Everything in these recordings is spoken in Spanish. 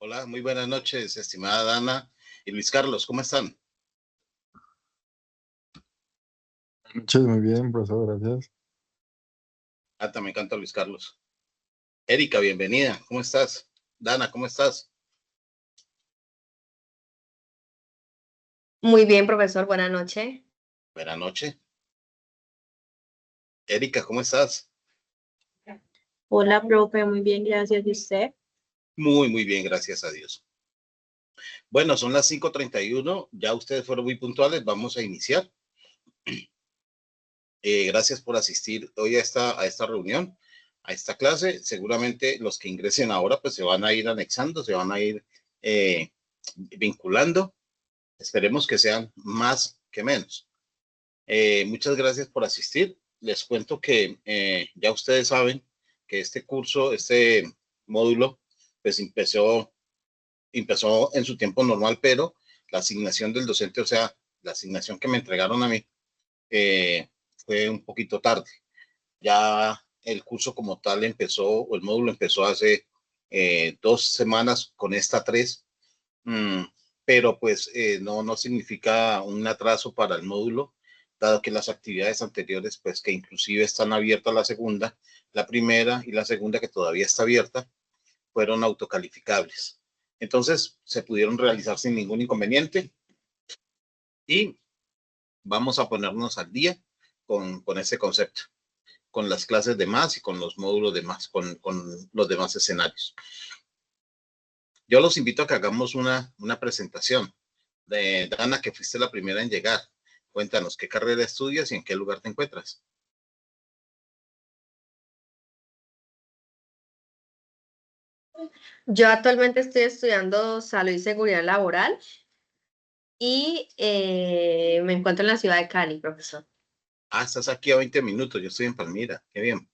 Hola, muy buenas noches, estimada Dana y Luis Carlos, ¿cómo están? Noches, muy bien, profesor, gracias. Me encanta Luis Carlos. Erika, bienvenida, ¿cómo estás? Dana, ¿cómo estás? Muy bien, profesor, buenas noches. Buenas noches. Erika, ¿cómo estás? Hola, profe, muy bien, gracias. ¿Y usted? Muy bien, gracias a Dios. Bueno, son las 5:31, ya ustedes fueron muy puntuales, vamos a iniciar. Gracias por asistir hoy a esta reunión, a esta clase. Seguramente los que ingresen ahora pues se van a ir anexando, se van a ir eh, vinculando. Esperemos que sean más que menos. Muchas gracias por asistir. Les cuento que ya ustedes saben que este curso, este módulo, pues empezó en su tiempo normal, pero la asignación del docente, o sea, la asignación que me entregaron a mí, eh, fue un poquito tarde. Ya el curso como tal empezó, o el módulo empezó hace 2 semanas con esta 3. Mm, pero pues no significa un atraso para el módulo, dado que las actividades anteriores, pues que inclusive están abiertas la primera y la segunda que todavía está abierta, fueron autocalificables. Entonces se pudieron realizar sin ningún inconveniente y vamos a ponernos al día con ese concepto, con las clases de más y con los módulos de más, con los demás escenarios. Yo los invito a que hagamos una presentación. Dana, que fuiste la primera en llegar. Cuéntanos qué carrera estudias y en qué lugar te encuentras. Yo actualmente estoy estudiando salud y seguridad laboral y me encuentro en la ciudad de Cali, profesor. Estás aquí a 20 minutos. Yo estoy en Palmira. Qué bien.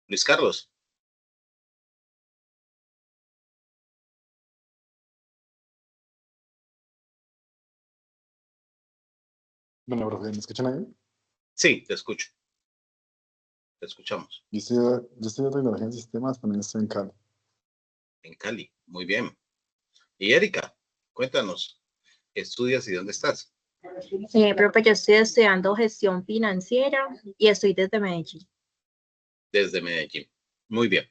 Luis Carlos. Bueno, profe, ¿me escuchan ahí? Sí, te escucho. Te escuchamos. Yo estudio tecnología en sistemas, también estoy en Cali. En Cali. Muy bien. Y Erika, cuéntanos qué estudias y dónde estás. Profe, yo estoy estudiando gestión financiera y estoy desde Medellín. Desde Medellín. Muy bien.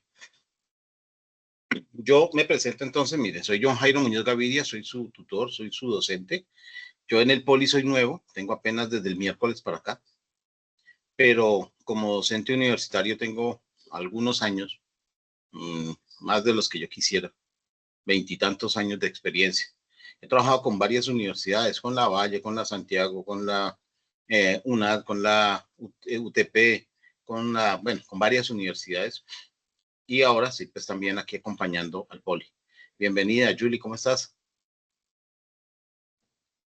Yo me presento entonces, mire, soy John Jairo Muñoz Gaviria, soy su tutor, soy su docente. Yo en el Poli soy nuevo, tengo apenas desde el miércoles para acá, pero como docente universitario tengo algunos años, más de los que yo quisiera, veintitantos años de experiencia. He trabajado con varias universidades, con la Valle, con la Santiago, con la UNAD, con la UTP, bueno, con varias universidades y ahora sí, pues también aquí acompañando al Poli. Bienvenida, Julie, ¿cómo estás?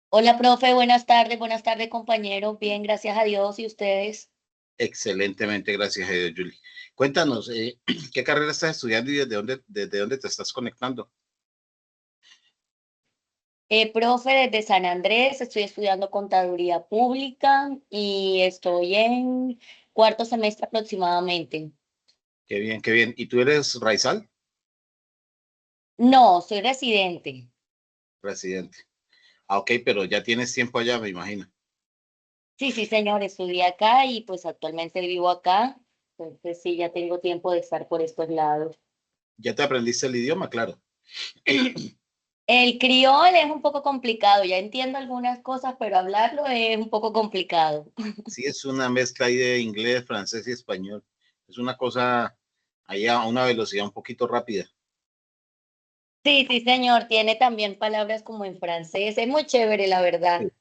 Hola, profe, buenas tardes, compañero. Bien, gracias a Dios. ¿Y ustedes? Excelentemente, gracias a Dios, Julie. Cuéntanos, ¿qué carrera estás estudiando y desde dónde te estás conectando? Profe, desde San Andrés, estoy estudiando contaduría pública y estoy en cuarto semestre aproximadamente. Qué bien, qué bien. ¿Y tú eres Raizal? No, soy residente. Residente. Ok, pero ya tienes tiempo allá, me imagino. Sí, sí, señor, estudié acá y pues actualmente vivo acá. Entonces sí, ya tengo tiempo de estar por estos lados. ¿Ya te aprendiste el idioma? Claro. El criol es un poco complicado, ya entiendo algunas cosas, pero hablarlo es un poco complicado. Sí, es una mezcla ahí de inglés, francés y español. Es una cosa ahí a una velocidad un poquito rápida. Sí, sí, señor, tiene también palabras como en francés, es muy chévere, la Sí. verdad.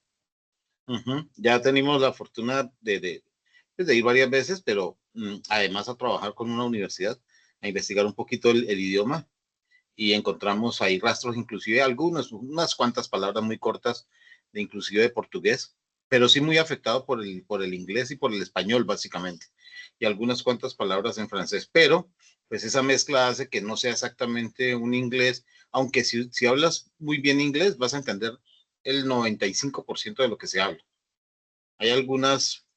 Ujú. Ya tenemos la fortuna pues, de ir varias veces, pero además a trabajar con una universidad, a investigar un poquito el idioma y encontramos ahí rastros, inclusive unas cuantas palabras muy cortas de inclusive de portugués, pero sí muy afectado por el inglés y por el español básicamente, y algunas cuantas palabras en francés, pero pues esa mezcla hace que no sea exactamente un inglés, aunque si hablas muy bien inglés vas a entender el 95% de lo que se habla. Hay algunas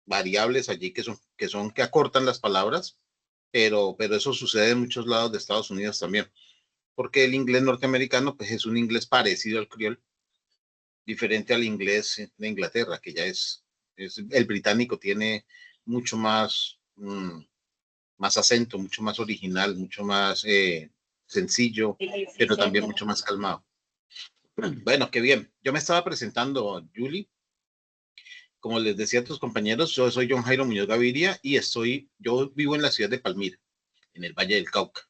variables allí que acortan las palabras, pero eso sucede en muchos lados de Estados Unidos también. porque el inglés norteamericano pues es un inglés parecido al criol, diferente al inglés de Inglaterra, que ya el británico tiene mucho más, más acento, mucho más original, mucho más sencillo, Sí, sí, pero también señor. mucho más calmado. Bueno, qué bien. Yo me estaba presentando, Julie. Como les decía a tus compañeros, yo soy John Jairo Muñoz Gaviria y yo vivo en la ciudad de Palmira, en el Valle del Cauca.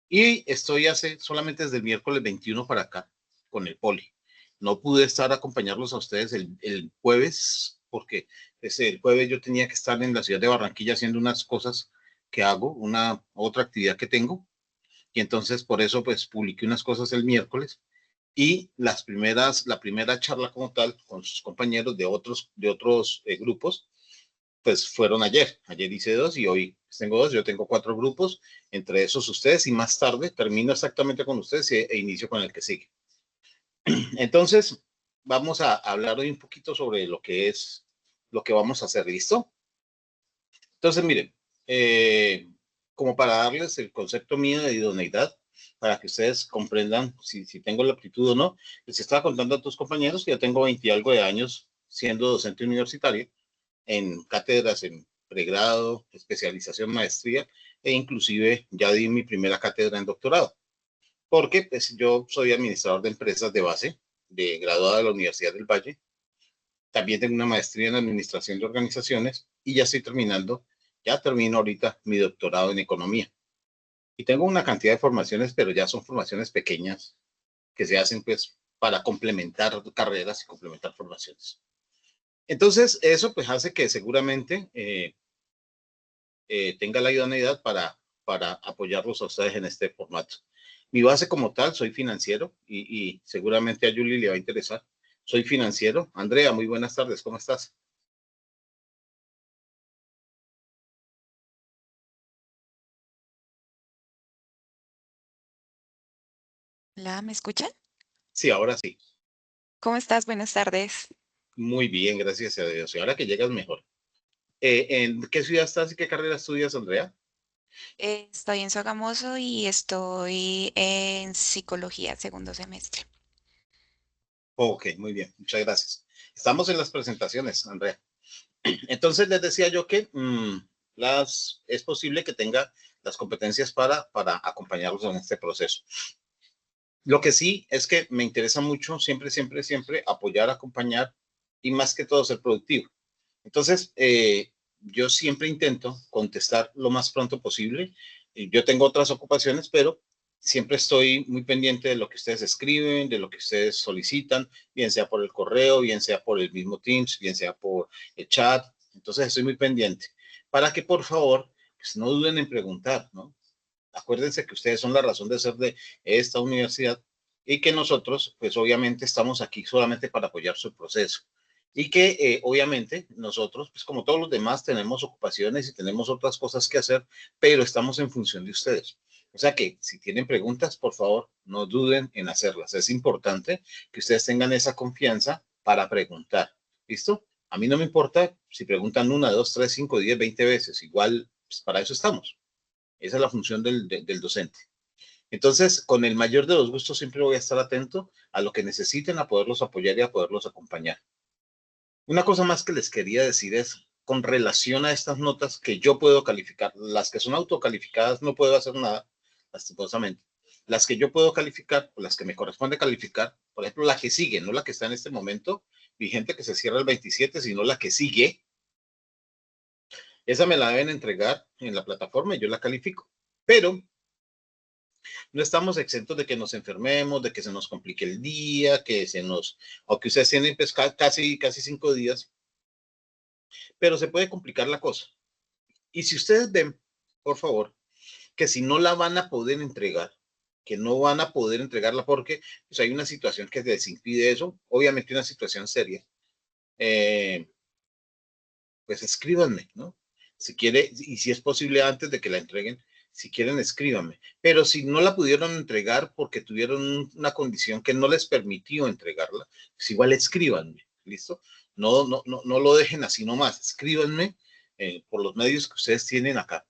Y estoy solamente desde el miércoles 21 para acá, con el Poli. No pude estar a acompañarlos a ustedes el jueves, porque el jueves yo tenía que estar en la ciudad de Barranquilla haciendo unas cosas que hago, una otra actividad que tengo. Y entonces por eso pues publiqué unas cosas el miércoles y la primera charla como tal con sus compañeros de otros grupos, pues fueron ayer. Ayer hice 2 y hoy tengo 2. Yo tengo 4 grupos, entre esos ustedes, y más tarde termino exactamente con ustedes e inicio con el que sigue. Entonces, vamos a hablar hoy un poquito sobre lo que vamos a hacer. ¿Listo? Entonces, miren, como para darles el concepto mío de idoneidad, para que ustedes comprendan si tengo la aptitud o no, les estaba contando a tus compañeros que yo tengo 20 y algo de años siendo docente universitario en cátedras en pregrado, especialización, maestría, e inclusive ya di mi primera cátedra en doctorado, porque pues, yo soy administrador de empresas de base, de graduado de la Universidad del Valle. También tengo una maestría en administración de organizaciones y ya termino ahorita mi doctorado en economía. Y tengo una cantidad de formaciones, pero ya son formaciones pequeñas que se hacen pues para complementar carreras y complementar formaciones. Entonces, eso pues hace que seguramente tenga la idoneidad para apoyarlos a ustedes en este formato. Mi base como tal, soy financiero y seguramente a Julie le va a interesar. Soy financiero. Andrea, muy buenas tardes, ¿cómo estás? Hola, ¿me escuchan? Sí, ahora sí. ¿Cómo estás? Buenas tardes. Muy bien, gracias a Dios. Y ahora que llegas mejor. ¿En qué ciudad estás y qué carrera estudias, Andrea? Estoy en Sogamoso y estoy en psicología, segundo semestre. Ok, muy bien, muchas gracias. Estamos en las presentaciones, Andrea. Entonces les decía yo que es posible que tenga las competencias para acompañarlos en este proceso. Lo que sí es que me interesa mucho siempre apoyar, acompañar y más que todo ser productivo. Entonces, yo siempre intento contestar lo más pronto posible. Yo tengo otras ocupaciones, pero siempre estoy muy pendiente de lo que ustedes escriben, de lo que ustedes solicitan, bien sea por el correo, bien sea por el mismo Teams, bien sea por el chat. Entonces, estoy muy pendiente para que por favor pues, no duden en preguntar, ¿no? Acuérdense que ustedes son la razón de ser de esta universidad y que nosotros, pues obviamente estamos aquí solamente para apoyar su proceso. Y que obviamente nosotros, pues como todos los demás, tenemos ocupaciones y tenemos otras cosas que hacer, pero estamos en función de ustedes. O sea que si tienen preguntas, por favor, no duden en hacerlas. Es importante que ustedes tengan esa confianza para preguntar. ¿Listo? A mí no me importa si preguntan 1, 2, 3, 5, 10, 20 veces. Igual, pues, para eso estamos. Esa es la función del docente. Entonces, con el mayor de los gustos, siempre voy a estar atento a lo que necesiten, a poderlos apoyar y a poderlos acompañar. Una cosa más que les quería decir es con relación a estas notas que yo puedo calificar. Las que son autocalificadas no puedo hacer nada, lastimosamente. Las que yo puedo calificar, o las que me corresponde calificar, por ejemplo, la que sigue, no la que está en este momento vigente que se cierra el 27, sino la que sigue, esa me la deben entregar en la plataforma y yo la califico. Pero no estamos exentos de que nos enfermemos, de que se nos complique el día, o que ustedes tienen pues, casi 5 días, pero se puede complicar la cosa. Y si ustedes ven, por favor, que si no la van a poder entregar, que no van a poder entregarla porque pues, hay una situación que les impide eso, obviamente una situación seria, pues escríbanme, ¿no? Si quiere, y si es posible antes de que la entreguen, si quieren, escríbanme. Pero si no la pudieron entregar porque tuvieron una condición que no les permitió entregarla, pues igual escríbanme, ¿listo? No lo dejen así nomás, escríbanme por los medios que ustedes tienen acá.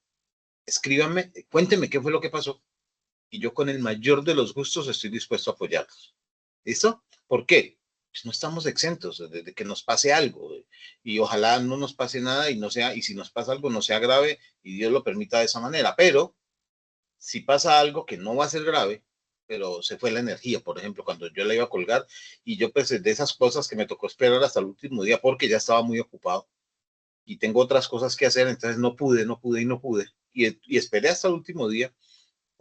Escríbanme, cuéntenme qué fue lo que pasó y yo con el mayor de los gustos estoy dispuesto a apoyarlos. ¿Listo? ¿Por qué? Pues no estamos exentos de que nos pase algo y ojalá no nos pase nada y no sea, y si nos pasa algo no sea grave y Dios lo permita de esa manera, pero si pasa algo que no va a ser grave, pero se fue la energía, por ejemplo, cuando yo la iba a colgar y yo pues de esas cosas que me tocó esperar hasta el último día porque ya estaba muy ocupado y tengo otras cosas que hacer, entonces no pude y esperé hasta el último día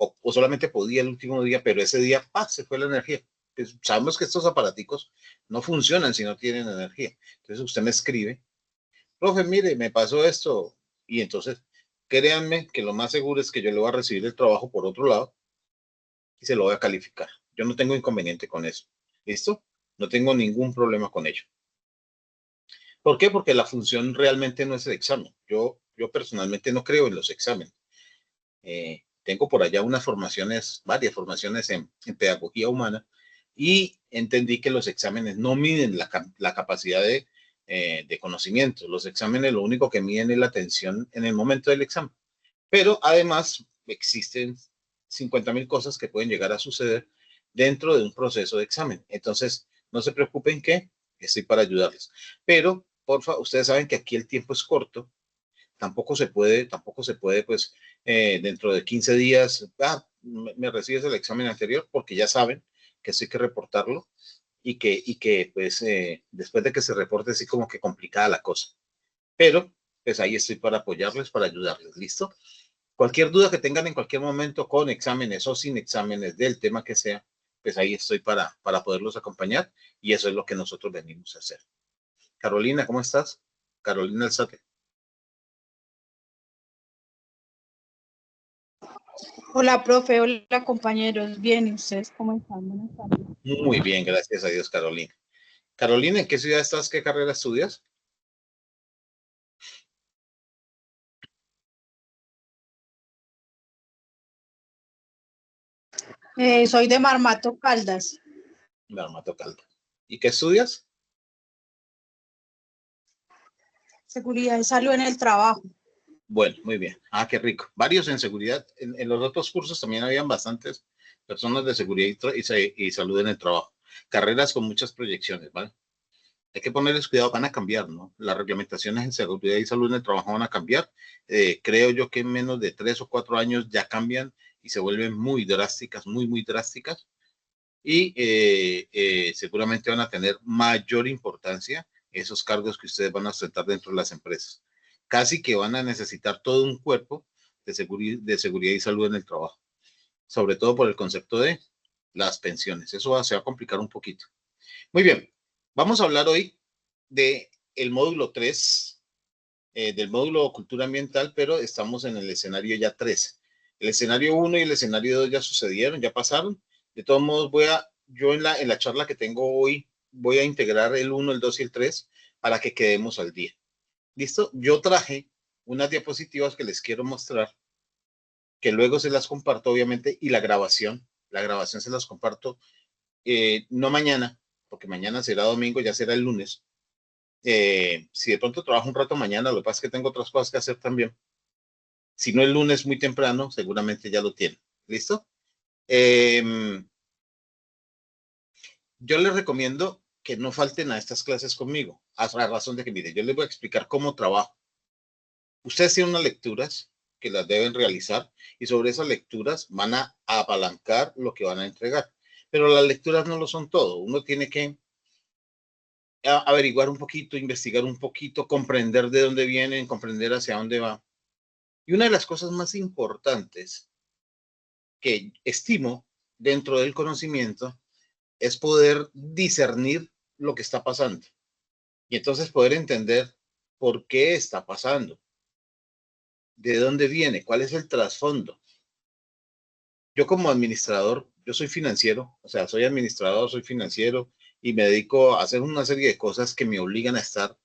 o solamente podía el último día, pero ese día se fue la energía. Pues sabemos que estos aparaticos no funcionan si no tienen energía. Entonces usted me escribe, profe, mire, me pasó esto y entonces créanme que lo más seguro es que yo le voy a recibir el trabajo por otro lado y se lo voy a calificar. Yo no tengo inconveniente con eso. ¿Listo? No tengo ningún problema con ello. ¿Por qué? Porque la función realmente no es el examen. Yo personalmente no creo en los exámenes. Tengo por allá unas formaciones, varias formaciones en pedagogía humana y entendí que los exámenes no miden la capacidad de conocimiento. Los exámenes lo único que miden es la atención en el momento del examen. Pero además existen 50.000 cosas que pueden llegar a suceder dentro de un proceso de examen. Entonces, no se preocupen que estoy para ayudarles. Pero, por favor, ustedes saben que aquí el tiempo es corto. Tampoco se puede, pues, dentro de 15 días, me recibes el examen anterior, porque ya saben que sí hay que reportarlo y que pues, después de que se reporte, sí como que complicada la cosa. Pero, pues ahí estoy para apoyarles, para ayudarles, ¿listo? Cualquier duda que tengan en cualquier momento con exámenes o sin exámenes del tema que sea, pues ahí estoy para poderlos acompañar y eso es lo que nosotros venimos a hacer. Carolina, ¿cómo estás? Carolina Alzate. Hola, profe, hola, compañeros. Bien, ¿y ustedes cómo están? Buenas tardes. Muy bien, gracias a Dios, Carolina. Carolina, ¿en qué ciudad estás? ¿Qué carrera estudias? Soy de Marmato, Caldas. Marmato Caldas. ¿Y qué estudias? Seguridad y salud en el trabajo. Bueno, muy bien. Ah, qué rico. Varios en seguridad. En los otros cursos también habían bastantes personas de seguridad y salud en el trabajo. Carreras con muchas proyecciones, ¿vale? Hay que ponerles cuidado, van a cambiar, ¿no? Las reglamentaciones en seguridad y salud en el trabajo van a cambiar. Creo yo que en menos de 3 o 4 años ya cambian y se vuelven muy drásticas, muy, muy drásticas. Y seguramente van a tener mayor importancia esos cargos que ustedes van a ostentar dentro de las empresas. Casi que van a necesitar todo un cuerpo de seguridad y salud en el trabajo, sobre todo por el concepto de las pensiones. Eso se va a complicar un poquito. Muy bien, vamos a hablar hoy de el módulo 3, del módulo cultura ambiental, pero estamos en el escenario ya 3. El escenario 1 y el escenario 2 ya sucedieron, ya pasaron. De todos modos, yo en la charla que tengo hoy, voy a integrar el 1, el 2 y el 3 para que quedemos al día. ¿Listo? Yo traje unas diapositivas que les quiero mostrar, que luego se las comparto, obviamente, y la grabación se las comparto, no mañana, porque mañana será domingo, ya será el lunes. Si de pronto trabajo un rato mañana, lo que pasa es que tengo otras cosas que hacer también. Si no el lunes muy temprano, seguramente ya lo tienen. ¿Listo? Yo les recomiendo que no falten a estas clases conmigo, a la razón de que, mire, yo les voy a explicar cómo trabajo. Ustedes tienen unas lecturas que las deben realizar y sobre esas lecturas van a apalancar lo que van a entregar. Pero las lecturas no lo son todo. Uno tiene que averiguar un poquito, investigar un poquito, comprender de dónde vienen, comprender hacia dónde va. Y una de las cosas más importantes que estimo dentro del conocimiento es poder discernir lo que está pasando y entonces poder entender por qué está pasando, de dónde viene, cuál es el trasfondo. Yo como administrador, yo soy financiero, o sea, soy administrador, soy financiero y me dedico a hacer una serie de cosas que me obligan a estar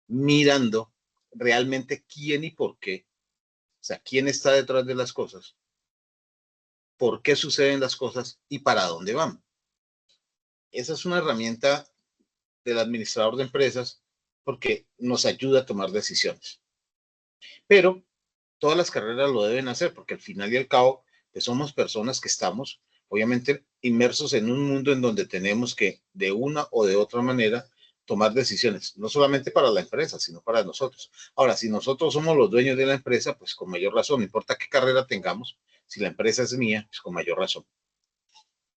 mirando realmente quién y por qué, o sea, quién está detrás de las cosas, por qué suceden las cosas y para dónde van. Esa es una herramienta del administrador de empresas porque nos ayuda a tomar decisiones. Pero todas las carreras lo deben hacer porque al final y al cabo que somos personas que estamos, obviamente, inmersos en un mundo en donde tenemos que, de una o de otra manera, tomar decisiones, no solamente para la empresa, sino para nosotros. Ahora, si nosotros somos los dueños de la empresa, pues con mayor razón, no importa qué carrera tengamos, si la empresa es mía, pues con mayor razón.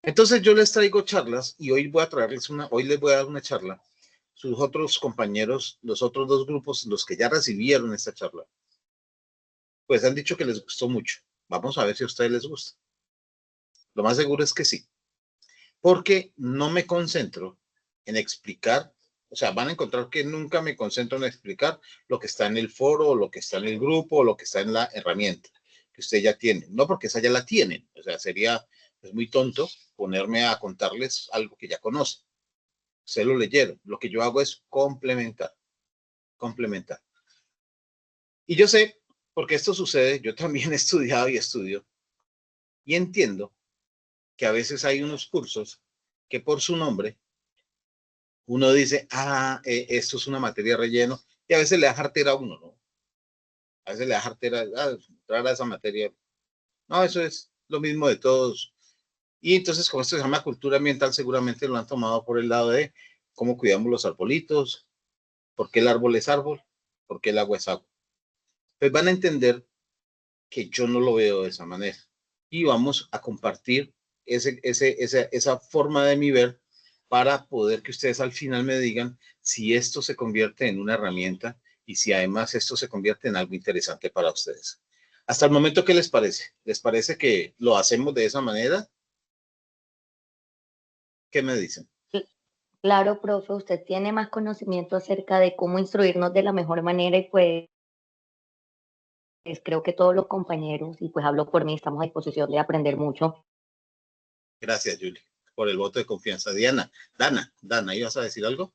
Entonces yo les traigo charlas y hoy hoy les voy a dar una charla. Sus otros compañeros, los otros dos grupos, los que ya recibieron esta charla, pues han dicho que les gustó mucho. Vamos a ver si a ustedes les gusta. Lo más seguro es que sí, porque no me concentro en explicar, o sea, van a encontrar que nunca me concentro en explicar lo que está en el foro, o lo que está en el grupo, o lo que está en la herramienta que ustedes ya tienen. No porque esa ya la tienen, o sea, sería pues, muy tonto ponerme a contarles algo que ya conocen. Ustedes lo leyeron. Lo que yo hago es complementar. Y yo sé, porque esto sucede, yo también he estudiado y estudio, y entiendo que a veces hay unos cursos que por su nombre uno dice, esto es una materia relleno, y a veces le da jartera a uno, ¿no? A veces le da jartera, entrar a esa materia. No, eso es lo mismo de todos. Y entonces, como esto se llama cultura ambiental, seguramente lo han tomado por el lado de cómo cuidamos los arbolitos, por qué el árbol es árbol, por qué el agua es agua. Pues van a entender que yo no lo veo de esa manera. Y vamos a compartir esa forma de mi ver para poder que ustedes al final me digan si esto se convierte en una herramienta y si además esto se convierte en algo interesante para ustedes. Hasta el momento, ¿qué les parece? ¿Les parece que lo hacemos de esa manera? ¿Qué me dicen? Claro, profe, usted tiene más conocimiento acerca de cómo instruirnos de la mejor manera y pues creo que todos los compañeros, y pues hablo por mí, estamos a disposición de aprender mucho. Gracias, Julie, por el voto de confianza. Dana, ¿ibas a decir algo?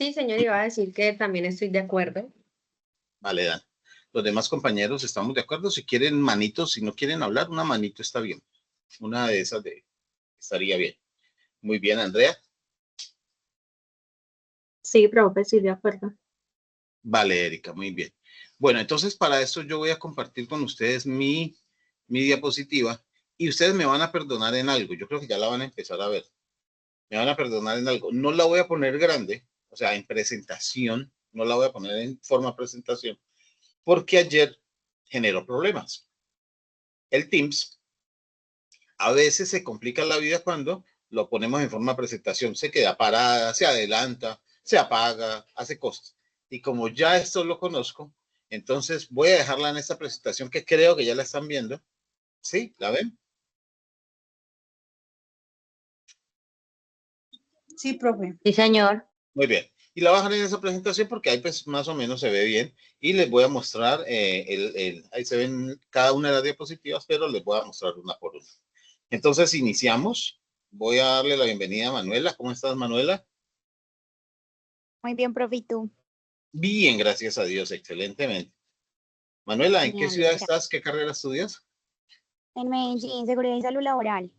Sí, señor, iba a decir que también estoy de acuerdo. Vale, Dana. Los demás compañeros estamos de acuerdo. Si quieren manitos, si no quieren hablar, una manito está bien. Una de esas estaría bien. Muy bien, Andrea. Sí, profe, sí, de acuerdo. Vale, Erika, muy bien. Bueno, entonces para esto yo voy a compartir con ustedes mi diapositiva y ustedes me van a perdonar en algo. Yo creo que ya la van a empezar a ver. Me van a perdonar en algo. No la voy a poner grande, o sea, en presentación, no la voy a poner en forma presentación, porque ayer generó problemas. El Teams a veces se complica la vida cuando lo ponemos en forma de presentación. Se queda parada, se adelanta, se apaga, hace cosas. Y como ya esto lo conozco, entonces voy a dejarla en esta presentación que creo que ya la están viendo. ¿Sí? ¿La ven? Sí, profe. Sí, señor. Muy bien. Y la voy a dejar en esa presentación porque ahí pues más o menos se ve bien. Y les voy a mostrar, ahí se ven cada una de las diapositivas, pero les voy a mostrar una por una. Entonces iniciamos. Voy a darle la bienvenida a Manuela. ¿Cómo estás, Manuela? Muy bien, profe, ¿y tú? Bien, gracias a Dios, excelentemente. Manuela, ¿en Me qué ciudad alegra. estás? ¿Qué carrera estudias? En Medellín, seguridad y salud laboral.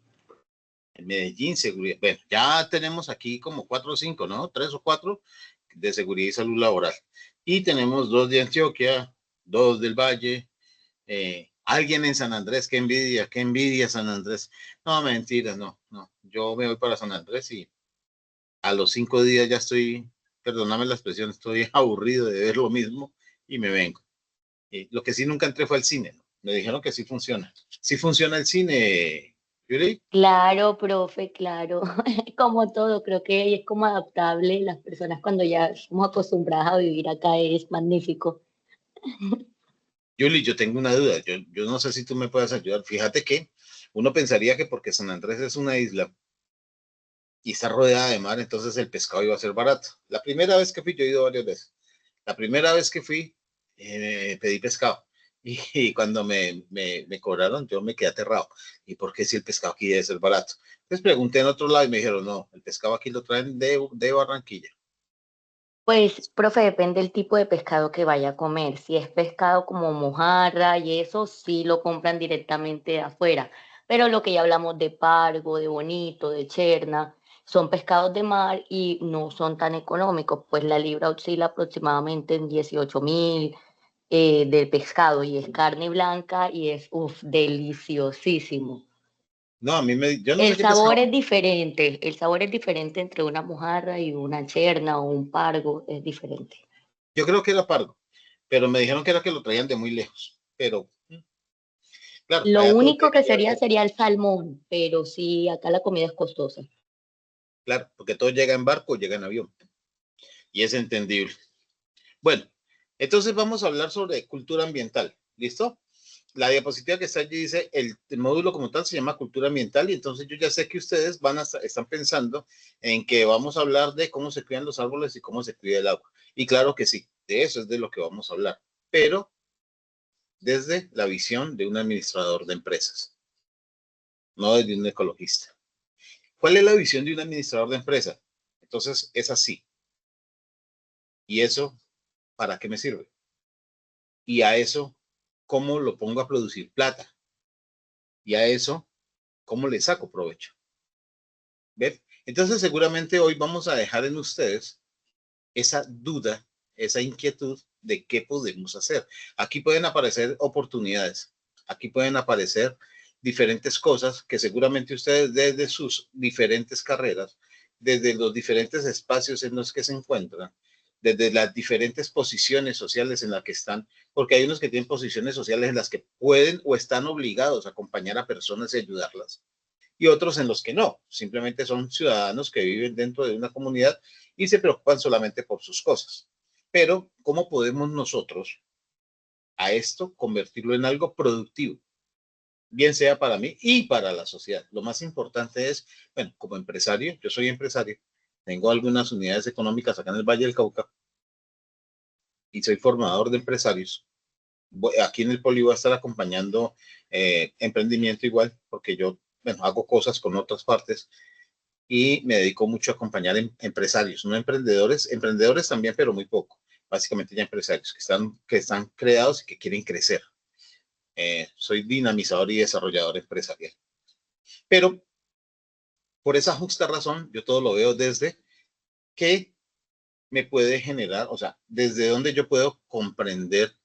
En Medellín, seguridad. Bueno, ya tenemos aquí como 4 o 5, ¿no? 3 o 4 de seguridad y salud laboral. Y tenemos 2 de Antioquia, 2 del Valle, alguien en San Andrés, qué envidia San Andrés. No, mentira, no. Yo me voy para San Andrés y a los 5 días ya estoy, perdóname la expresión, estoy aburrido de ver lo mismo y me vengo. Lo que sí nunca entré fue al cine, ¿no? Me dijeron que sí funciona. Sí funciona el cine, Yuri. Claro, profe, claro. Como todo, creo que es como adaptable. Las personas cuando ya estamos acostumbradas a vivir acá es magnífico. Yuli, yo tengo una duda. Yo no sé si tú me puedes ayudar. Fíjate que uno pensaría que porque San Andrés es una isla y está rodeada de mar, entonces el pescado iba a ser barato. La primera vez que fui, yo he ido varias veces. La primera vez que fui, pedí pescado. Y cuando me cobraron, yo me quedé aterrado. ¿Y por qué si el pescado aquí debe ser barato? Entonces pregunté en otro lado y me dijeron, no, el pescado aquí lo traen de Barranquilla. Pues, profe, depende del tipo de pescado que vaya a comer. Si es pescado como mojarra y eso, sí lo compran directamente de afuera. Pero lo que ya hablamos de pargo, de bonito, de cherna, son pescados de mar y no son tan económicos. Pues la libra oscila aproximadamente en 18.000, del pescado y es carne blanca y es, deliciosísimo. No, yo no sé El qué sabor pescado. el sabor es diferente entre una mojarra y una cherna o un pargo, es diferente. Yo creo que era pargo, pero me dijeron que era que lo traían de muy lejos. Pero, claro, Lo allá todo único llega que en barco. sería el salmón, pero sí, acá la comida es costosa. Claro, porque todo llega en barco o llega en avión. Y es entendible. Bueno, entonces vamos a hablar sobre cultura ambiental. ¿Listo? La diapositiva que está allí dice, el módulo como tal se llama cultura ambiental y entonces yo ya sé que ustedes están pensando en que vamos a hablar de cómo se cuidan los árboles y cómo se cuida el agua. Y claro que sí, de eso es de lo que vamos a hablar, pero desde la visión de un administrador de empresas, no desde un ecologista. ¿Cuál es la visión de un administrador de empresa? Entonces es así. ¿Y eso para qué me sirve? Y a eso, ¿cómo lo pongo a producir plata? Y a eso, ¿cómo le saco provecho? ¿Ven? Entonces seguramente hoy vamos a dejar en ustedes esa duda, esa inquietud de qué podemos hacer. Aquí pueden aparecer oportunidades, aquí pueden aparecer diferentes cosas que seguramente ustedes desde sus diferentes carreras, desde los diferentes espacios en los que se encuentran, desde las diferentes posiciones sociales en las que están, porque hay unos que tienen posiciones sociales en las que pueden o están obligados a acompañar a personas y ayudarlas y otros en los que no, simplemente son ciudadanos que viven dentro de una comunidad y se preocupan solamente por sus cosas. Pero, ¿cómo podemos nosotros a esto convertirlo en algo productivo? Bien sea para mí y para la sociedad. Lo más importante es, bueno, como empresario, yo soy empresario, tengo algunas unidades económicas acá en el Valle del Cauca y soy formador de empresarios. Aquí en el Poli voy a estar acompañando emprendimiento igual, porque yo, bueno, hago cosas con otras partes y me dedico mucho a acompañar empresarios, no emprendedores, emprendedores también, pero muy poco. Básicamente ya empresarios que están creados y que quieren crecer. Soy dinamizador y desarrollador empresarial. Pero por esa justa razón, yo todo lo veo desde qué me puede generar, o sea, desde dónde yo puedo comprender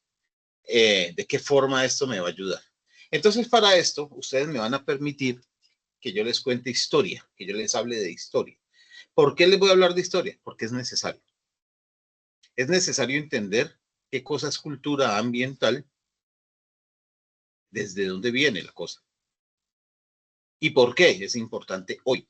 de qué forma esto me va a ayudar. Entonces, para esto, ustedes me van a permitir que yo les cuente historia, que yo les hable de historia. ¿Por qué les voy a hablar de historia? Porque es necesario. Es necesario entender qué cosa es cultura ambiental, desde dónde viene la cosa y por qué es importante hoy.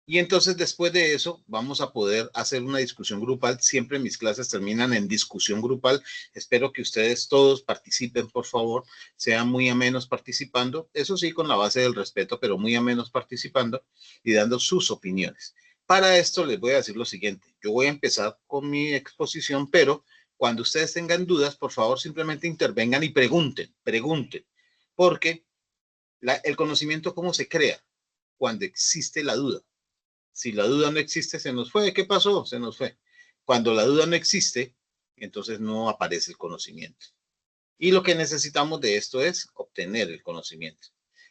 Y entonces después de eso vamos a poder hacer una discusión grupal. Siempre mis clases terminan en discusión grupal. Espero que ustedes todos participen, por favor, sean muy amenos participando. Eso sí, con la base del respeto, pero muy amenos participando y dando sus opiniones. Para esto les voy a decir lo siguiente. Yo voy a empezar con mi exposición, pero cuando ustedes tengan dudas, por favor, simplemente intervengan y pregunten, porque el conocimiento, ¿cómo se crea? Cuando existe la duda. Si la duda no existe, se nos fue. ¿Qué pasó? Se nos fue. Cuando la duda no existe, entonces no aparece el conocimiento. Y lo que necesitamos de esto es obtener el conocimiento.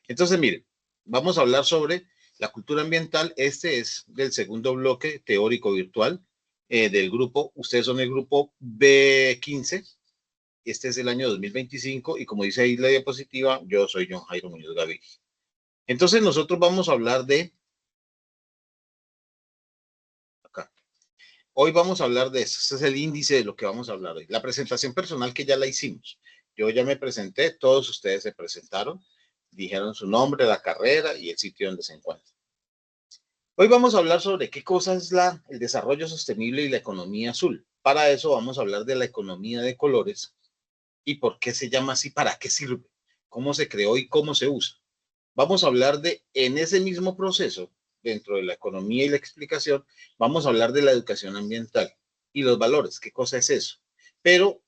Entonces, miren, vamos a hablar sobre la cultura ambiental. Este es del segundo bloque teórico virtual del grupo. Ustedes son el grupo B15. Este es el año 2025 y como dice ahí la diapositiva, yo soy John Jairo Muñoz Gaviria. Entonces nosotros vamos a hablar de acá. Hoy vamos a hablar de eso. Este es el índice de lo que vamos a hablar hoy. La presentación personal que ya la hicimos. Yo ya me presenté, todos ustedes se presentaron, dijeron su nombre, la carrera y el sitio donde se encuentran. Hoy vamos a hablar sobre qué cosa es el desarrollo sostenible y la economía azul. Para eso vamos a hablar de la economía de colores y por qué se llama así, para qué sirve, cómo se creó y cómo se usa. Vamos a hablar en ese mismo proceso, dentro de la economía y la explicación, vamos a hablar de la educación ambiental y los valores, qué cosa es eso. Pero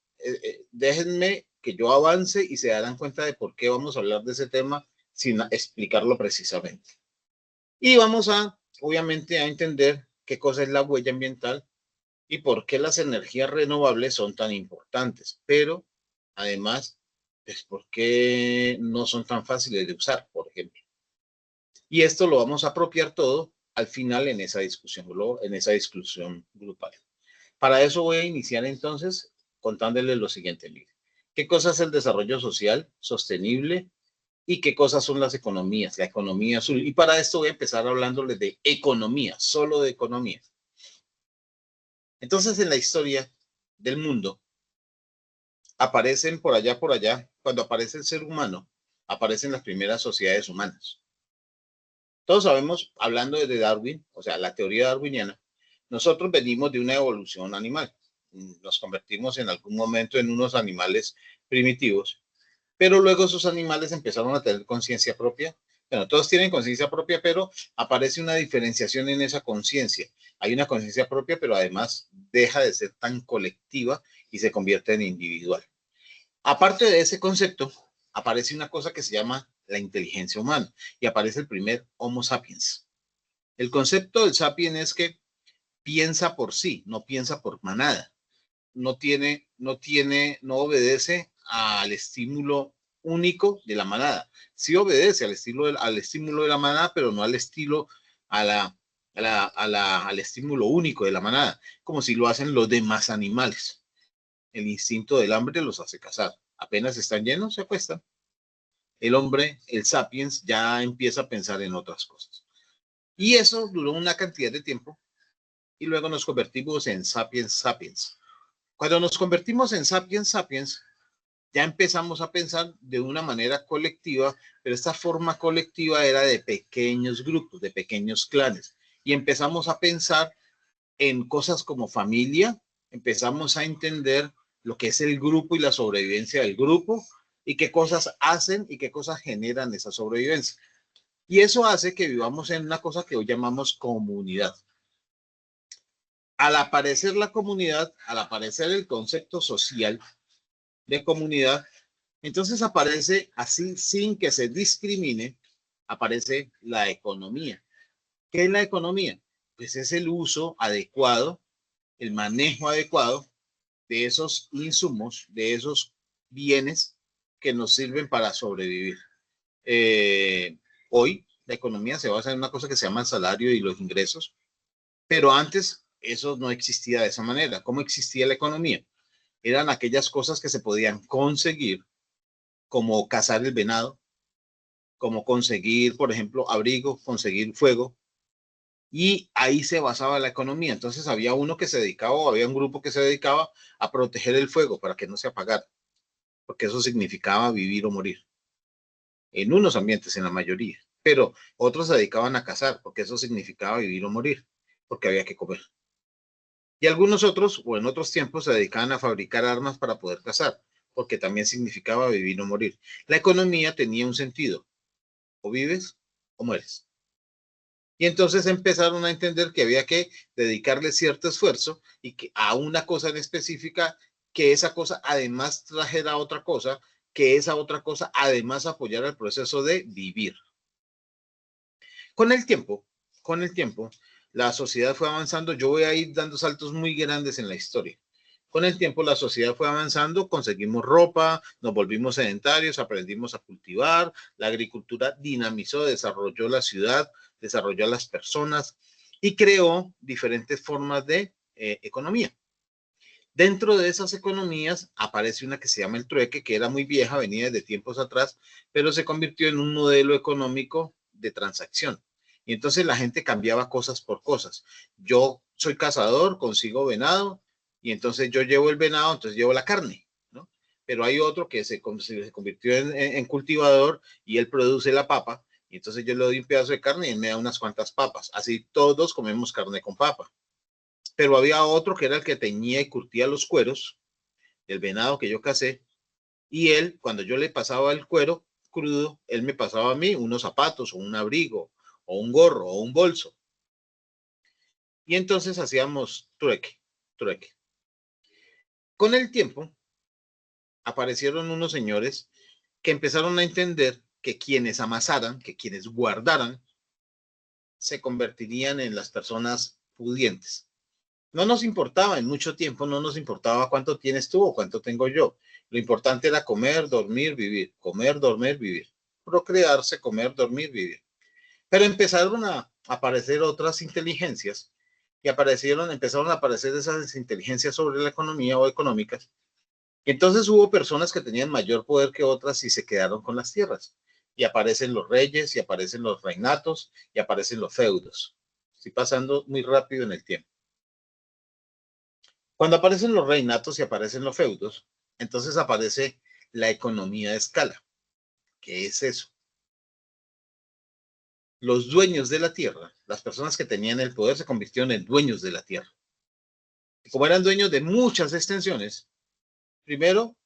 déjenme que yo avance y se darán cuenta de por qué vamos a hablar de ese tema sin explicarlo precisamente. Y vamos obviamente, a entender qué cosa es la huella ambiental y por qué las energías renovables son tan importantes, pero además, pues, por qué no son tan fáciles de usar, por ejemplo. Y esto lo vamos a apropiar todo al final en esa discusión grupal. Para eso voy a iniciar entonces contándole lo siguiente, mire. ¿Qué cosa es el desarrollo social sostenible y qué cosas son las economías? La economía azul. Y para esto voy a empezar hablándoles de economía, solo de economía. Entonces, en la historia del mundo, aparecen por allá, cuando aparece el ser humano, aparecen las primeras sociedades humanas. Todos sabemos, hablando de Darwin, o sea, la teoría darwiniana, nosotros venimos de una evolución animal. Nos convertimos en algún momento en unos animales primitivos, pero luego esos animales empezaron a tener conciencia propia. Bueno, todos tienen conciencia propia, pero aparece una diferenciación en esa conciencia. Hay una conciencia propia, pero además deja de ser tan colectiva y se convierte en individual. Aparte de ese concepto, aparece una cosa que se llama la inteligencia humana y aparece el primer Homo sapiens. El concepto del sapiens es que piensa por sí, no piensa por manada. No obedece al estímulo único de la manada. Sí obedece al estímulo de la manada, pero no al estilo, al estímulo único de la manada, como si lo hacen los demás animales. El instinto del hambre los hace cazar. Apenas están llenos, se acuestan. El hombre, el sapiens, ya empieza a pensar en otras cosas. Y eso duró una cantidad de tiempo y luego nos convertimos en sapiens sapiens. Cuando nos convertimos en sapiens sapiens, ya empezamos a pensar de una manera colectiva, pero esta forma colectiva era de pequeños grupos, de pequeños clanes. Y empezamos a pensar en cosas como familia, empezamos a entender lo que es el grupo y la sobrevivencia del grupo, y qué cosas hacen y qué cosas generan esa sobrevivencia. Y eso hace que vivamos en una cosa que hoy llamamos comunidad. Al aparecer la comunidad, al aparecer el concepto social de comunidad, entonces aparece así, sin que se discrimine, aparece la economía. ¿Qué es la economía? Pues es el uso adecuado, el manejo adecuado de esos insumos, de esos bienes que nos sirven para sobrevivir. Hoy la economía se basa en una cosa que se llama el salario y los ingresos, pero antes eso no existía de esa manera. ¿Cómo existía la economía? Eran aquellas cosas que se podían conseguir, como cazar el venado, como conseguir, por ejemplo, abrigo, conseguir fuego, y ahí se basaba la economía. Entonces había uno que se dedicaba, o había un grupo que se dedicaba a proteger el fuego para que no se apagara, porque eso significaba vivir o morir. En unos ambientes, en la mayoría, pero otros se dedicaban a cazar, porque eso significaba vivir o morir, porque había que comer. Y algunos otros, o en otros tiempos, se dedicaban a fabricar armas para poder cazar, porque también significaba vivir o morir. La economía tenía un sentido: o vives o mueres. Y entonces empezaron a entender que había que dedicarle cierto esfuerzo y que a una cosa en específica, que esa cosa además trajera otra cosa, que esa otra cosa además apoyara el proceso de vivir. Con el tiempo, la sociedad fue avanzando. Yo voy a ir dando saltos muy grandes en la historia. Con el tiempo la sociedad fue avanzando, conseguimos ropa, nos volvimos sedentarios, aprendimos a cultivar, la agricultura dinamizó, desarrolló la ciudad, desarrolló a las personas y creó diferentes formas de economía. Dentro de esas economías aparece una que se llama el trueque, que era muy vieja, venía desde tiempos atrás, pero se convirtió en un modelo económico de transacción. Y entonces la gente cambiaba cosas por cosas. Yo soy cazador, consigo venado, y entonces yo llevo el venado, entonces llevo la carne, ¿no? Pero hay otro que se convirtió en cultivador y él produce la papa, y entonces yo le doy un pedazo de carne y él me da unas cuantas papas. Así todos comemos carne con papa. Pero había otro que era el que teñía y curtía los cueros del venado que yo cacé, y él, cuando yo le pasaba el cuero crudo, él me pasaba a mí unos zapatos o un abrigo o un gorro o un bolso. Y entonces hacíamos trueque. Con el tiempo aparecieron unos señores que empezaron a entender que quienes amasaran, que quienes guardaran, se convertirían en las personas pudientes. No nos importaba, en mucho tiempo no nos importaba cuánto tienes tú o cuánto tengo yo. Lo importante era comer, dormir, vivir. Comer, dormir, vivir. Procrearse, comer, dormir, vivir. Pero empezaron a aparecer otras inteligencias y empezaron a aparecer esas inteligencias sobre la economía o económicas Entonces hubo personas que tenían mayor poder que otras y se quedaron con las tierras. Y aparecen los reyes, y aparecen los reinatos, y aparecen los feudos. Estoy pasando muy rápido en el tiempo. Cuando aparecen los reinatos y aparecen los feudos, entonces aparece la economía de escala. ¿Qué es eso? Los dueños de la tierra, las personas que tenían el poder, se convirtieron en dueños de la tierra. Y como eran dueños de muchas extensiones, primero,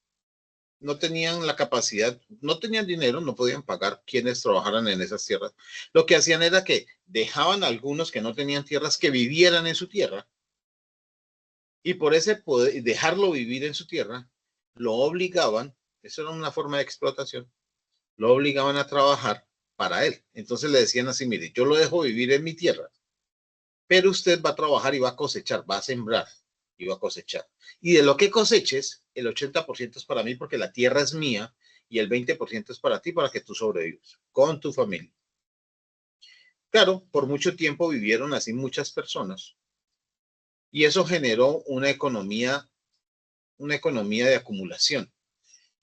no tenían la capacidad, no tenían dinero, no podían pagar quienes trabajaran en esas tierras. Lo que hacían era que dejaban a algunos que no tenían tierras que vivieran en su tierra, y por ese poder, dejarlo vivir en su tierra, lo obligaban, eso era una forma de explotación, lo obligaban a trabajar para él. Entonces le decían así, mire, yo lo dejo vivir en mi tierra, pero usted va a trabajar y va a cosechar, va a sembrar y va a cosechar. Y de lo que coseches, el 80% es para mí porque la tierra es mía y el 20% es para ti, para que tú sobrevivas con tu familia. Claro, por mucho tiempo vivieron así muchas personas y eso generó una economía de acumulación.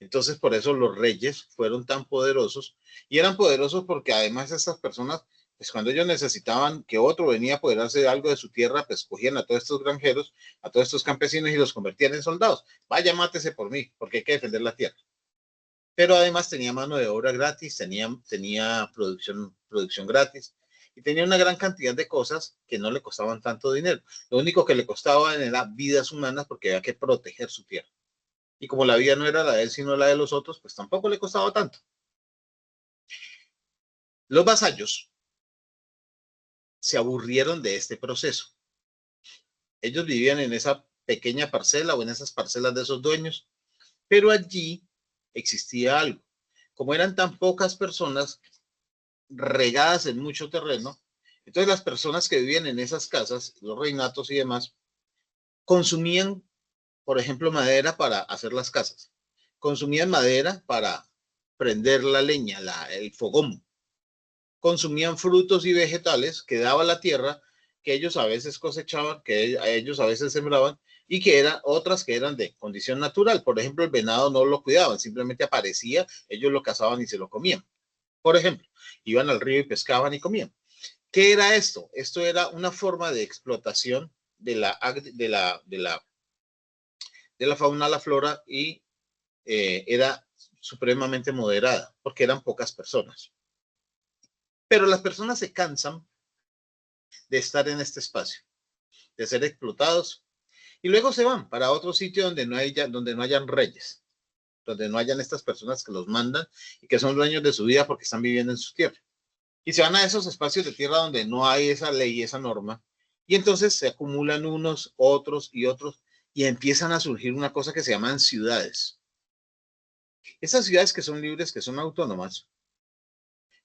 Entonces, por eso los reyes fueron tan poderosos y eran poderosos porque además estas personas, pues cuando ellos necesitaban que otro venía a apoderarse de algo de su tierra, pues cogían a todos estos granjeros, a todos estos campesinos y los convertían en soldados. Vaya, mátese por mí, porque hay que defender la tierra. Pero además tenía mano de obra gratis, tenía producción gratis y tenía una gran cantidad de cosas que no le costaban tanto dinero. Lo único que le costaban era vidas humanas porque había que proteger su tierra. Y como la vida no era la de él, sino la de los otros, pues tampoco le costaba tanto. Los vasallos se aburrieron de este proceso. Ellos vivían en esa pequeña parcela o en esas parcelas de esos dueños, pero allí existía algo. Como eran tan pocas personas regadas en mucho terreno, entonces las personas que vivían en esas casas, los reinatos y demás, consumían, por ejemplo, madera para hacer las casas. Consumían madera para prender la leña, el fogón. Consumían frutos y vegetales que daba la tierra, que ellos a veces cosechaban, que ellos a veces sembraban, y que eran otras que eran de condición natural. Por ejemplo, el venado no lo cuidaban, simplemente aparecía, ellos lo cazaban y se lo comían. Por ejemplo, iban al río y pescaban y comían. ¿Qué era esto? Esto era una forma de explotación de la fauna, la flora, y era supremamente moderada, porque eran pocas personas. Pero las personas se cansan de estar en este espacio, de ser explotados, y luego se van para otro sitio donde no hayan reyes, donde no hayan estas personas que los mandan y que son dueños de su vida porque están viviendo en su tierra. Y se van a esos espacios de tierra donde no hay esa ley, esa norma, y entonces se acumulan unos, otros y otros, y empiezan a surgir una cosa que se llaman ciudades. Esas ciudades que son libres, que son autónomas,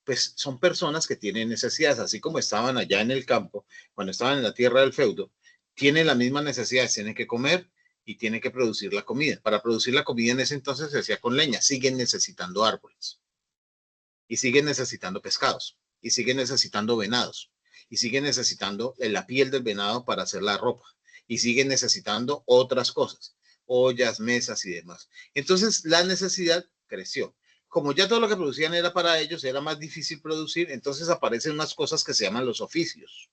pues son personas que tienen necesidades, así como estaban allá en el campo, cuando estaban en la tierra del feudo, tienen las mismas necesidades, tienen que comer y tienen que producir la comida. Para producir la comida en ese entonces se hacía con leña, siguen necesitando árboles, y siguen necesitando pescados, y siguen necesitando venados, y siguen necesitando la piel del venado para hacer la ropa, y siguen necesitando otras cosas, ollas, mesas y demás. Entonces la necesidad creció. Como ya todo lo que producían era para ellos, era más difícil producir, entonces aparecen unas cosas que se llaman los oficios.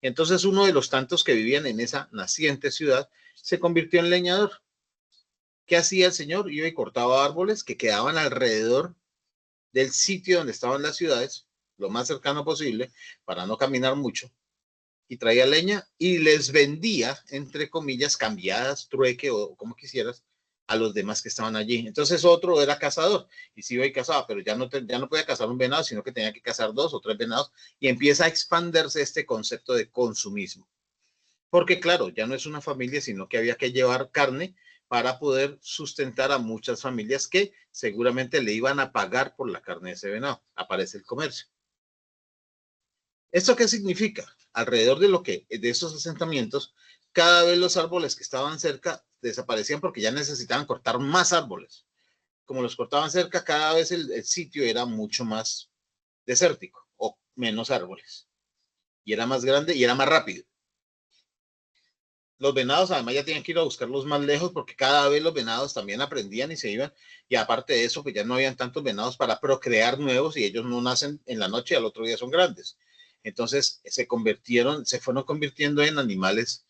Entonces uno de los tantos que vivían en esa naciente ciudad se convirtió en leñador. ¿Qué hacía el señor? Iba y cortaba árboles que quedaban alrededor del sitio donde estaban las ciudades, lo más cercano posible, para no caminar mucho, y traía leña y les vendía, entre comillas, cambiadas, trueque o como quisieras, a los demás que estaban allí. Entonces otro era cazador y sí iba y cazaba, pero ya no podía cazar un venado, sino que tenía que cazar 2 o 3 venados, y empieza a expandirse este concepto de consumismo. Porque claro, ya no es una familia, sino que había que llevar carne para poder sustentar a muchas familias que seguramente le iban a pagar por la carne de ese venado. Aparece el comercio. ¿Esto qué significa? Alrededor de esos asentamientos, cada vez los árboles que estaban cerca desaparecían porque ya necesitaban cortar más árboles. Como los cortaban cerca, cada vez el sitio era mucho más desértico o menos árboles. Y era más grande y era más rápido. Los venados además ya tenían que ir a buscarlos más lejos porque cada vez los venados también aprendían y se iban. Y aparte de eso, pues ya no habían tantos venados para procrear nuevos y ellos no nacen en la noche y al otro día son grandes. Entonces se fueron convirtiendo en animales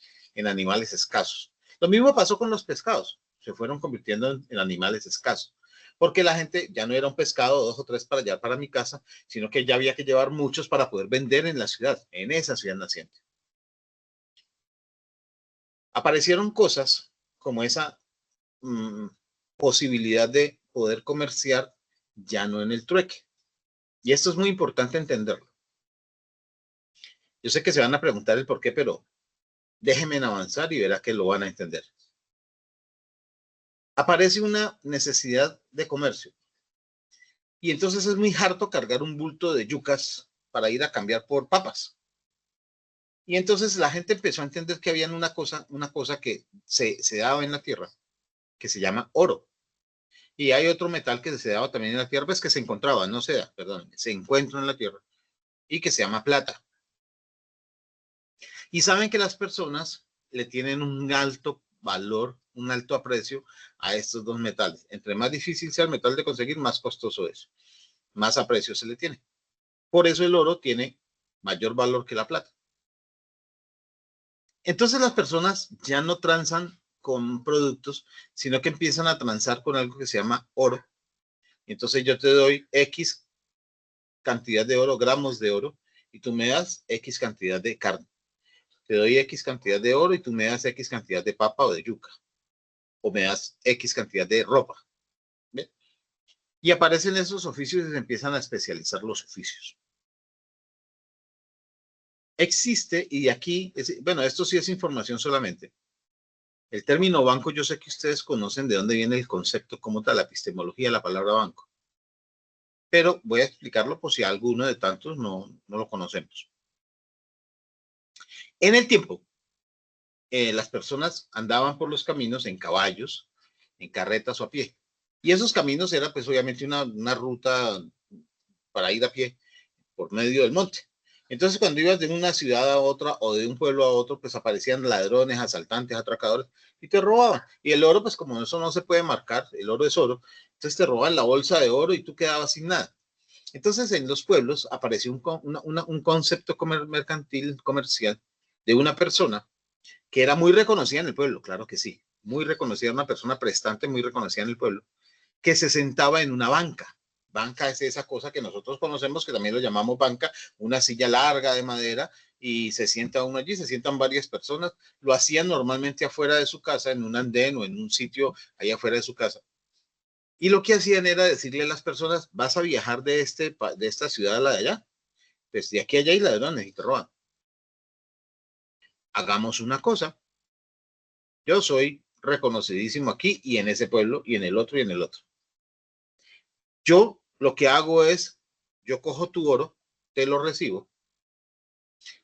escasos. Lo mismo pasó con los pescados. Se fueron convirtiendo en animales escasos. Porque la gente ya no era un pescado, 2 o 3 para llevar para mi casa, sino que ya había que llevar muchos para poder vender en la ciudad, en esa ciudad naciente. Aparecieron cosas como esa posibilidad de poder comerciar ya no en el trueque. Y esto es muy importante entenderlo. Yo sé que se van a preguntar el por qué, pero déjenme avanzar y verá que lo van a entender. Aparece una necesidad de comercio. Y entonces es muy harto cargar un bulto de yucas para ir a cambiar por papas. Y entonces la gente empezó a entender que había una cosa que se daba en la tierra, que se llama oro. Y hay otro metal que se daba también en la tierra, pues que se encontraba, no se da, perdón, se encuentra en la tierra, y que se llama plata. Y saben que las personas le tienen un alto valor, un alto aprecio a estos dos metales. Entre más difícil sea el metal de conseguir, más costoso es, más aprecio se le tiene. Por eso el oro tiene mayor valor que la plata. Entonces las personas ya no transan con productos, sino que empiezan a transar con algo que se llama oro. Entonces yo te doy X cantidad de oro, gramos de oro, y tú me das X cantidad de carne. Te doy X cantidad de oro y tú me das X cantidad de papa o de yuca. O me das X cantidad de ropa. ¿Ven? Y aparecen esos oficios y se empiezan a especializar los oficios. Existe, y de aquí, bueno, esto sí es información solamente. El término banco, yo sé que ustedes conocen de dónde viene el concepto como tal, la epistemología de la palabra banco. Pero voy a explicarlo por si alguno de tantos no lo conocemos. En el tiempo, las personas andaban por los caminos en caballos, en carretas o a pie. Y esos caminos eran pues obviamente una ruta para ir a pie por medio del monte. Entonces cuando ibas de una ciudad a otra o de un pueblo a otro, pues aparecían ladrones, asaltantes, atracadores y te robaban. Y el oro, pues como eso no se puede marcar, el oro es oro, entonces te roban la bolsa de oro y tú quedabas sin nada. Entonces en los pueblos apareció un concepto mercantil, comercial, de una persona que era muy reconocida en el pueblo, claro que sí, muy reconocida, una persona prestante muy reconocida en el pueblo, que se sentaba en una banca. Banca es esa cosa que nosotros conocemos, que también lo llamamos banca, una silla larga de madera, y se sienta uno allí, se sientan varias personas. Lo hacían normalmente afuera de su casa, en un andén o en un sitio allá afuera de su casa. Y lo que hacían era decirle a las personas, vas a viajar de esta ciudad a la de allá. Pues de aquí a allá hay ladrones y te roban. Hagamos una cosa. Yo soy reconocidísimo aquí y en ese pueblo y en el otro y en el otro. Yo lo que hago es, yo cojo tu oro, te lo recibo,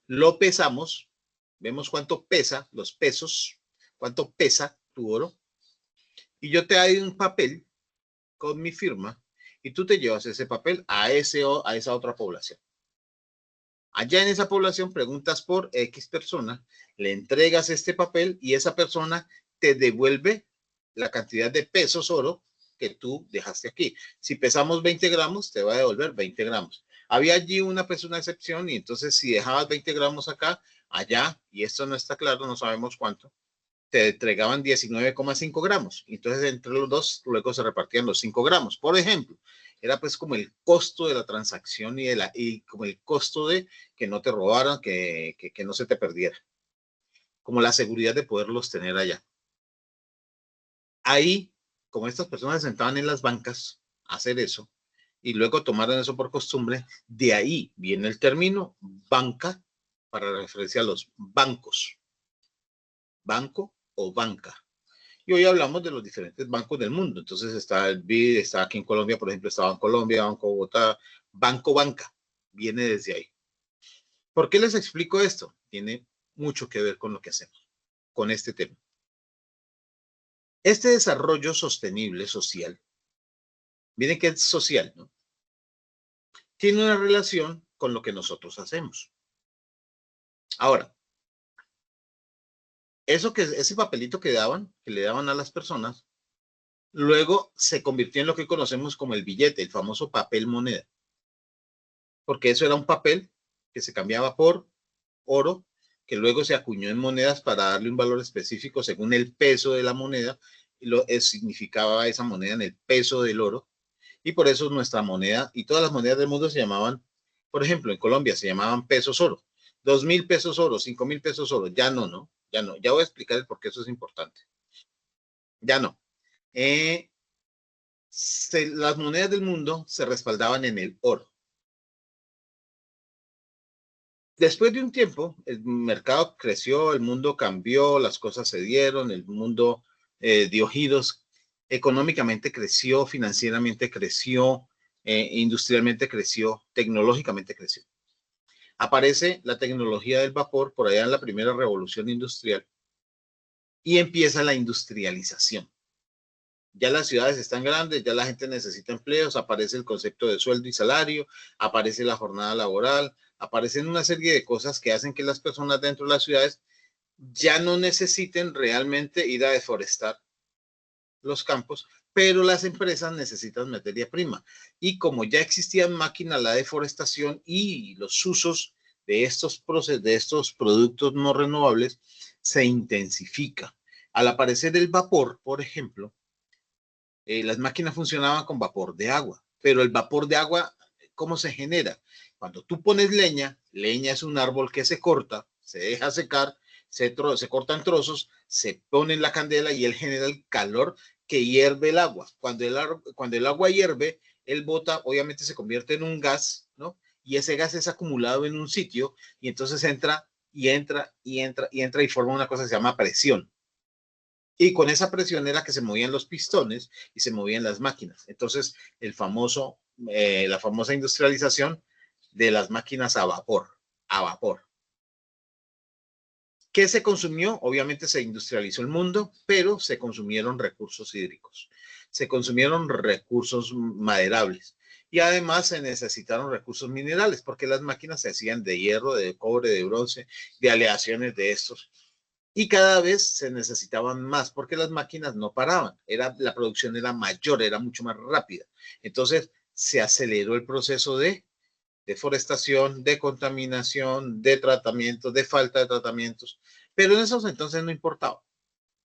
lo pesamos, vemos cuánto pesa, los pesos, cuánto pesa tu oro, y yo te doy un papel con mi firma y tú te llevas ese papel a esa otra población. Allá en esa población preguntas por X persona, le entregas este papel y esa persona te devuelve la cantidad de pesos oro que tú dejaste aquí. Si pesamos 20 gramos, te va a devolver 20 gramos. Había allí una excepción y entonces si dejabas 20 gramos acá, allá, y esto no está claro, no sabemos cuánto, te entregaban 19,5 gramos. Entonces entre los dos luego se repartían los 5 gramos. Por ejemplo, era pues como el costo de la transacción y como el costo de que no te robaran, que no se te perdiera. Como la seguridad de poderlos tener allá. Ahí, como estas personas se sentaban en las bancas a hacer eso, y luego tomaron eso por costumbre, de ahí viene el término banca para referencia a los bancos. Banco o banca. Y hoy hablamos de los diferentes bancos del mundo. Entonces está el BID, está aquí en Colombia, por ejemplo, estaba en Colombia, Banco Bogotá, Banco Banca, viene desde ahí. ¿Por qué les explico esto? Tiene mucho que ver con lo que hacemos, con este tema. Este desarrollo sostenible social, miren que es social, ¿no? Tiene una relación con lo que nosotros hacemos. Ahora, ese papelito que le daban a las personas, luego se convirtió en lo que conocemos como el billete, el famoso papel moneda. Porque eso era un papel que se cambiaba por oro, que luego se acuñó en monedas para darle un valor específico según el peso de la moneda, y significaba esa moneda en el peso del oro, y por eso nuestra moneda y todas las monedas del mundo se llamaban, por ejemplo, en Colombia se llamaban pesos oro, 2.000 pesos oro, 5.000 pesos oro, ya no, ya voy a explicar el por qué eso es importante, ya no. Las monedas del mundo se respaldaban en el oro. Después de un tiempo, el mercado creció, el mundo cambió, las cosas se dieron, el mundo dio giros, económicamente creció, financieramente creció, industrialmente creció, tecnológicamente creció. Aparece la tecnología del vapor por allá en la primera revolución industrial y empieza la industrialización. Ya las ciudades están grandes, ya la gente necesita empleos, aparece el concepto de sueldo y salario, aparece la jornada laboral, aparecen una serie de cosas que hacen que las personas dentro de las ciudades ya no necesiten realmente ir a deforestar los campos, pero las empresas necesitan materia prima. Y como ya existían máquinas, la deforestación y los usos de estos productos no renovables se intensifica. Al aparecer el vapor, por ejemplo, las máquinas funcionaban con vapor de agua, pero el vapor de agua, ¿cómo se genera? Cuando tú pones leña es un árbol que se corta, se deja secar, se corta en trozos, se pone en la candela y él genera el calor que hierve el agua. Cuando el agua hierve, él bota, obviamente se convierte en un gas, ¿no? Y ese gas es acumulado en un sitio y entonces entra y forma una cosa que se llama presión. Y con esa presión era que se movían los pistones y se movían las máquinas. Entonces, la famosa industrialización de las máquinas a vapor. ¿Qué se consumió? Obviamente se industrializó el mundo, pero se consumieron recursos hídricos, se consumieron recursos maderables y además se necesitaron recursos minerales porque las máquinas se hacían de hierro, de cobre, de bronce, de aleaciones de estos. Y cada vez se necesitaban más porque las máquinas no paraban. La producción era mayor, era mucho más rápida. Entonces se aceleró el proceso de deforestación, de contaminación, de tratamiento, de falta de tratamientos. Pero en esos entonces no importaba.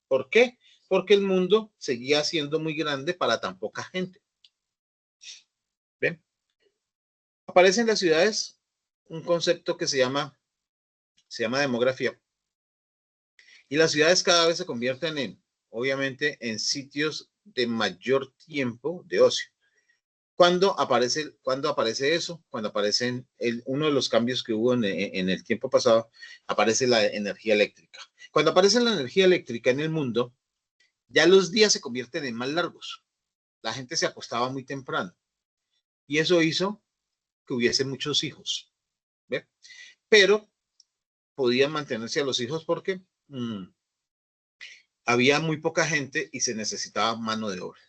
¿Por qué? Porque el mundo seguía siendo muy grande para tan poca gente. ¿Ven? Aparece en las ciudades un concepto que se llama demografía. Y las ciudades cada vez se convierten obviamente, en sitios de mayor tiempo de ocio. ¿Cuándo aparece eso? Cuando aparecen uno de los cambios que hubo en el tiempo pasado, aparece la energía eléctrica. Cuando aparece la energía eléctrica en el mundo, ya los días se convierten en más largos. La gente se acostaba muy temprano. Y eso hizo que hubiese muchos hijos. ¿Ve? Pero podían mantenerse a los hijos porque había muy poca gente y se necesitaba mano de obra.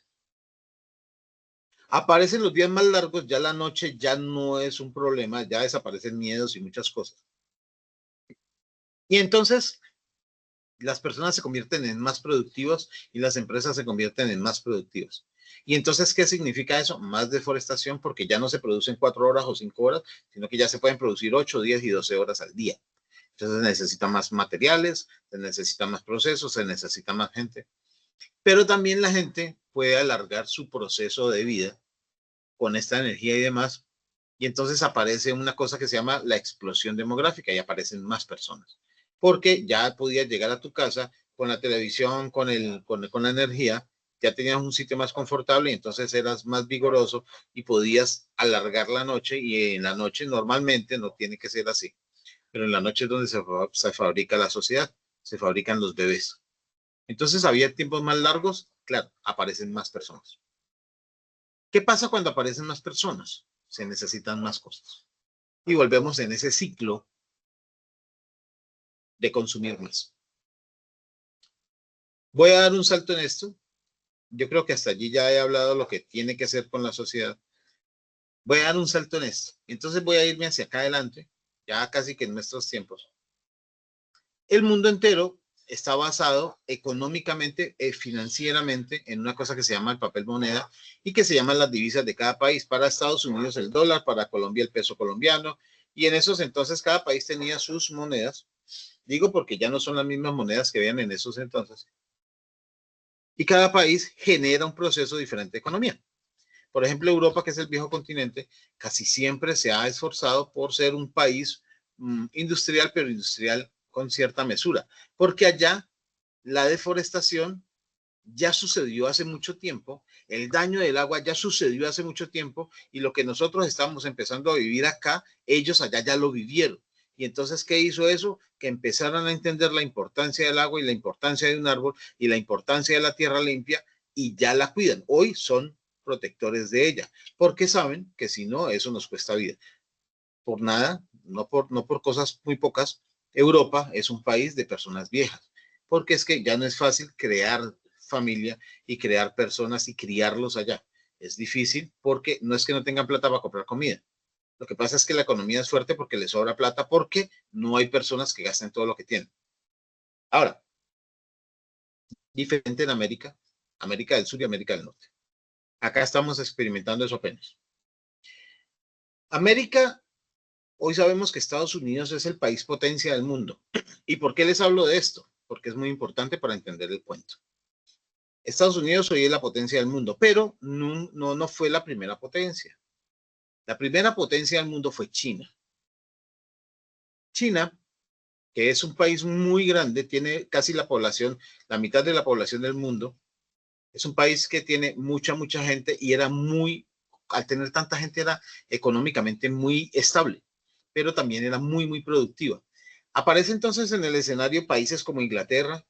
Aparecen los días más largos, ya la noche ya no es un problema, ya desaparecen miedos y muchas cosas. Y entonces las personas se convierten en más productivas y las empresas se convierten en más productivas. Y entonces, ¿qué significa eso? Más deforestación porque ya no se producen 4 horas o 5 horas, sino que ya se pueden producir 8, 10 y 12 horas al día. Entonces se necesitan más materiales, se necesitan más procesos, se necesita más gente. Pero también la gente puede alargar su proceso de vida con esta energía y demás. Y entonces aparece una cosa que se llama la explosión demográfica y aparecen más personas. Porque ya podías llegar a tu casa con la televisión, con la energía, ya tenías un sitio más confortable y entonces eras más vigoroso y podías alargar la noche. Y en la noche normalmente no tiene que ser así. Pero en la noche es donde se fabrica la sociedad, se fabrican los bebés. Entonces había tiempos más largos, claro, aparecen más personas. ¿Qué pasa cuando aparecen más personas? Se necesitan más cosas. Y volvemos en ese ciclo de consumir más. Voy a dar un salto en esto. Yo creo que hasta allí ya he hablado lo que tiene que hacer con la sociedad. Voy a dar un salto en esto. Entonces voy a irme hacia acá adelante, ya casi que en nuestros tiempos. El mundo entero está basado económicamente, financieramente, en una cosa que se llama el papel moneda y que se llaman las divisas de cada país. Para Estados Unidos el dólar, para Colombia el peso colombiano, y en esos entonces cada país tenía sus monedas. Digo porque ya no son las mismas monedas que habían en esos entonces. Y cada país genera un proceso diferente de economía. Por ejemplo, Europa, que es el viejo continente, casi siempre se ha esforzado por ser un país industrial, pero industrial con cierta mesura, porque allá la deforestación ya sucedió hace mucho tiempo, el daño del agua ya sucedió hace mucho tiempo, y lo que nosotros estamos empezando a vivir acá, ellos allá ya lo vivieron. Y entonces, ¿qué hizo eso? Que empezaron a entender la importancia del agua y la importancia de un árbol y la importancia de la tierra limpia, y ya la cuidan. Hoy son protectores de ella, porque saben que si no, eso nos cuesta vida. Por nada, no por cosas muy pocas, Europa es un país de personas viejas, porque es que ya no es fácil crear familia y crear personas y criarlos allá. Es difícil porque no es que no tengan plata para comprar comida. Lo que pasa es que la economía es fuerte porque les sobra plata, porque no hay personas que gasten todo lo que tienen. Ahora, diferente en América, América del Sur y América del Norte. Acá estamos experimentando eso apenas. América, hoy sabemos que Estados Unidos es el país potencia del mundo. ¿Y por qué les hablo de esto? Porque es muy importante para entender el cuento. Estados Unidos hoy es la potencia del mundo, pero no fue la primera potencia. La primera potencia del mundo fue China. China, que es un país muy grande, tiene casi la población, la mitad de la población del mundo. Es un país que tiene mucha gente y era al tener tanta gente era económicamente muy estable, pero también era muy productiva. Aparece entonces en el escenario países como Inglaterra,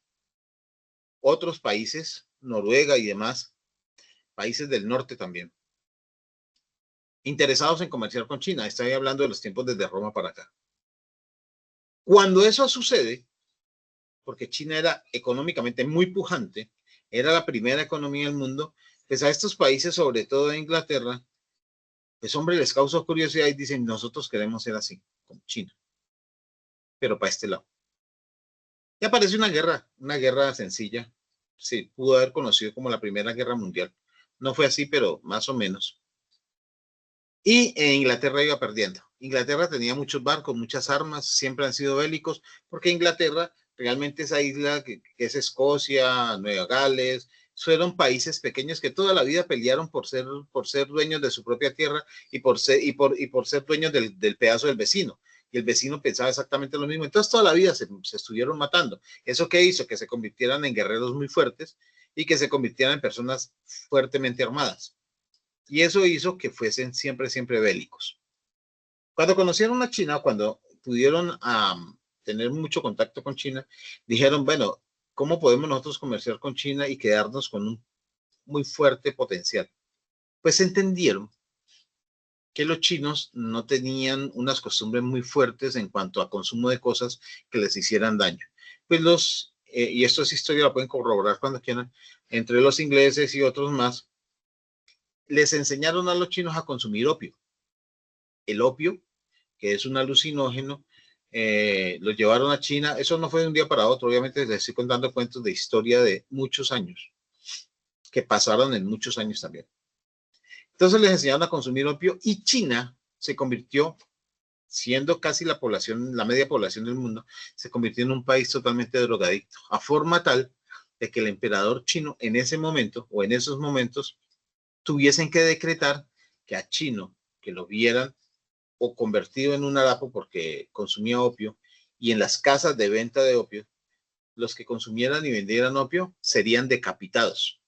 otros países, Noruega y demás, países del norte también, interesados en comerciar con China. Estoy hablando de los tiempos desde Roma para acá. Cuando eso sucede, porque China era económicamente muy pujante, era la primera economía del mundo, pues a estos países, sobre todo a Inglaterra, pues hombre, les causa curiosidad y dicen, nosotros queremos ser así, como China, pero para este lado. Y aparece una guerra sencilla, se pudo haber conocido como la Primera Guerra Mundial. No fue así, pero más o menos. Y Inglaterra iba perdiendo. Inglaterra tenía muchos barcos, muchas armas, siempre han sido bélicos, porque Inglaterra, realmente esa isla que es Escocia, Nueva Gales, fueron países pequeños que toda la vida pelearon por ser dueños de su propia tierra y por ser dueños del pedazo del vecino. Y el vecino pensaba exactamente lo mismo. Entonces toda la vida se estuvieron matando. ¿Eso qué hizo? Que se convirtieran en guerreros muy fuertes y que se convirtieran en personas fuertemente armadas. Y eso hizo que fuesen siempre bélicos. Cuando conocieron a China, cuando pudieron tener mucho contacto con China, dijeron, bueno, ¿cómo podemos nosotros comerciar con China y quedarnos con un muy fuerte potencial? Pues entendieron que los chinos no tenían unas costumbres muy fuertes en cuanto a consumo de cosas que les hicieran daño. Pues y esto es historia, la pueden corroborar cuando quieran, entre los ingleses y otros más, les enseñaron a los chinos a consumir opio. El opio, que es un alucinógeno, lo llevaron a China. Eso no fue de un día para otro, obviamente les estoy contando cuentos de historia de muchos años, que pasaron en muchos años también. Entonces les enseñaron a consumir opio y China se convirtió, siendo casi la media población del mundo, se convirtió en un país totalmente drogadicto, a forma tal de que el emperador chino en ese momento o en esos momentos tuviesen que decretar que a chino que lo vieran o convertido en un harapo porque consumía opio, y en las casas de venta de opio, los que consumieran y vendieran opio serían decapitados.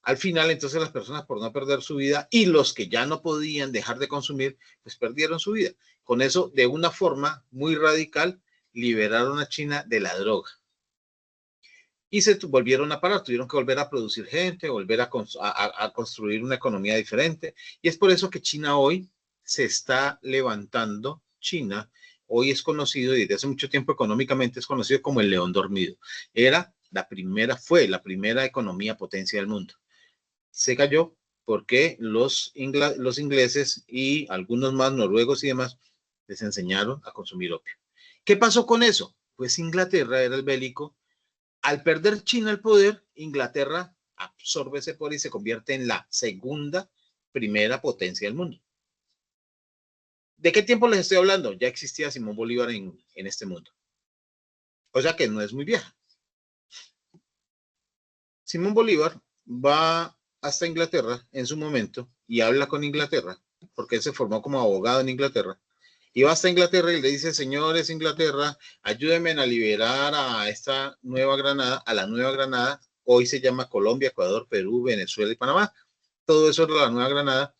Al final, entonces, las personas, por no perder su vida, y los que ya no podían dejar de consumir, pues perdieron su vida. Con eso, de una forma muy radical, liberaron a China de la droga. Y se volvieron a parar, tuvieron que volver a producir gente, volver a construir una economía diferente. Y es por eso que China hoy se está levantando. China hoy es conocido, y desde hace mucho tiempo económicamente es conocido como el león dormido. Fue la primera economía potencia del mundo. Se cayó porque los ingleses y algunos más noruegos y demás les enseñaron a consumir opio. ¿Qué pasó con eso? Pues Inglaterra era el bélico Al perder China el poder, Inglaterra absorbe ese poder y se convierte en la primera potencia del mundo. ¿De qué tiempo les estoy hablando? Ya existía Simón Bolívar en este mundo. O sea que no es muy vieja. Simón Bolívar va hasta Inglaterra en su momento y habla con Inglaterra, porque él se formó como abogado en Inglaterra, y va hasta Inglaterra y le dice: señores Inglaterra, ayúdenme a liberar a esta Nueva Granada, a la Nueva Granada, hoy se llama Colombia, Ecuador, Perú, Venezuela y Panamá, todo eso es la Nueva Granada,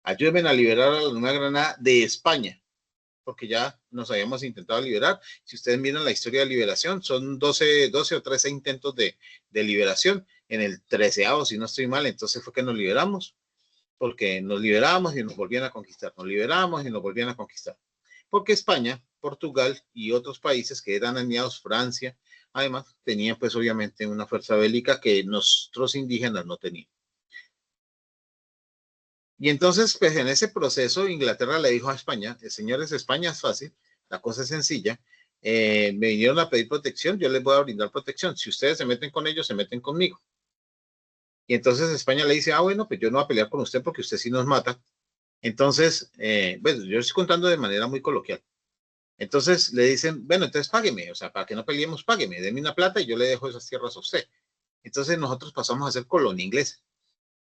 ayúdenme a liberar a la Nueva Granada de España, porque ya nos habíamos intentado liberar. Si ustedes miran la historia de liberación, son 12 o 13 intentos de liberación. En el 13º, si no estoy mal, entonces fue que nos liberamos, porque nos liberábamos y nos volvían a conquistar, nos liberábamos y nos volvían a conquistar. Porque España, Portugal y otros países que eran aliados, Francia, además, tenían pues obviamente una fuerza bélica que nuestros indígenas no tenían. Y entonces, pues en ese proceso, Inglaterra le dijo a España: señores, España es fácil, la cosa es sencilla, me vinieron a pedir protección, yo les voy a brindar protección, si ustedes se meten con ellos, se meten conmigo. Y entonces España le dice: bueno, pues yo no voy a pelear con usted porque usted sí nos mata. Entonces, bueno, yo estoy contando de manera muy coloquial. Entonces le dicen: bueno, entonces págueme, o sea, para que no peleemos, págueme, déme una plata y yo le dejo esas tierras a usted. Entonces nosotros pasamos a ser colonia inglesa.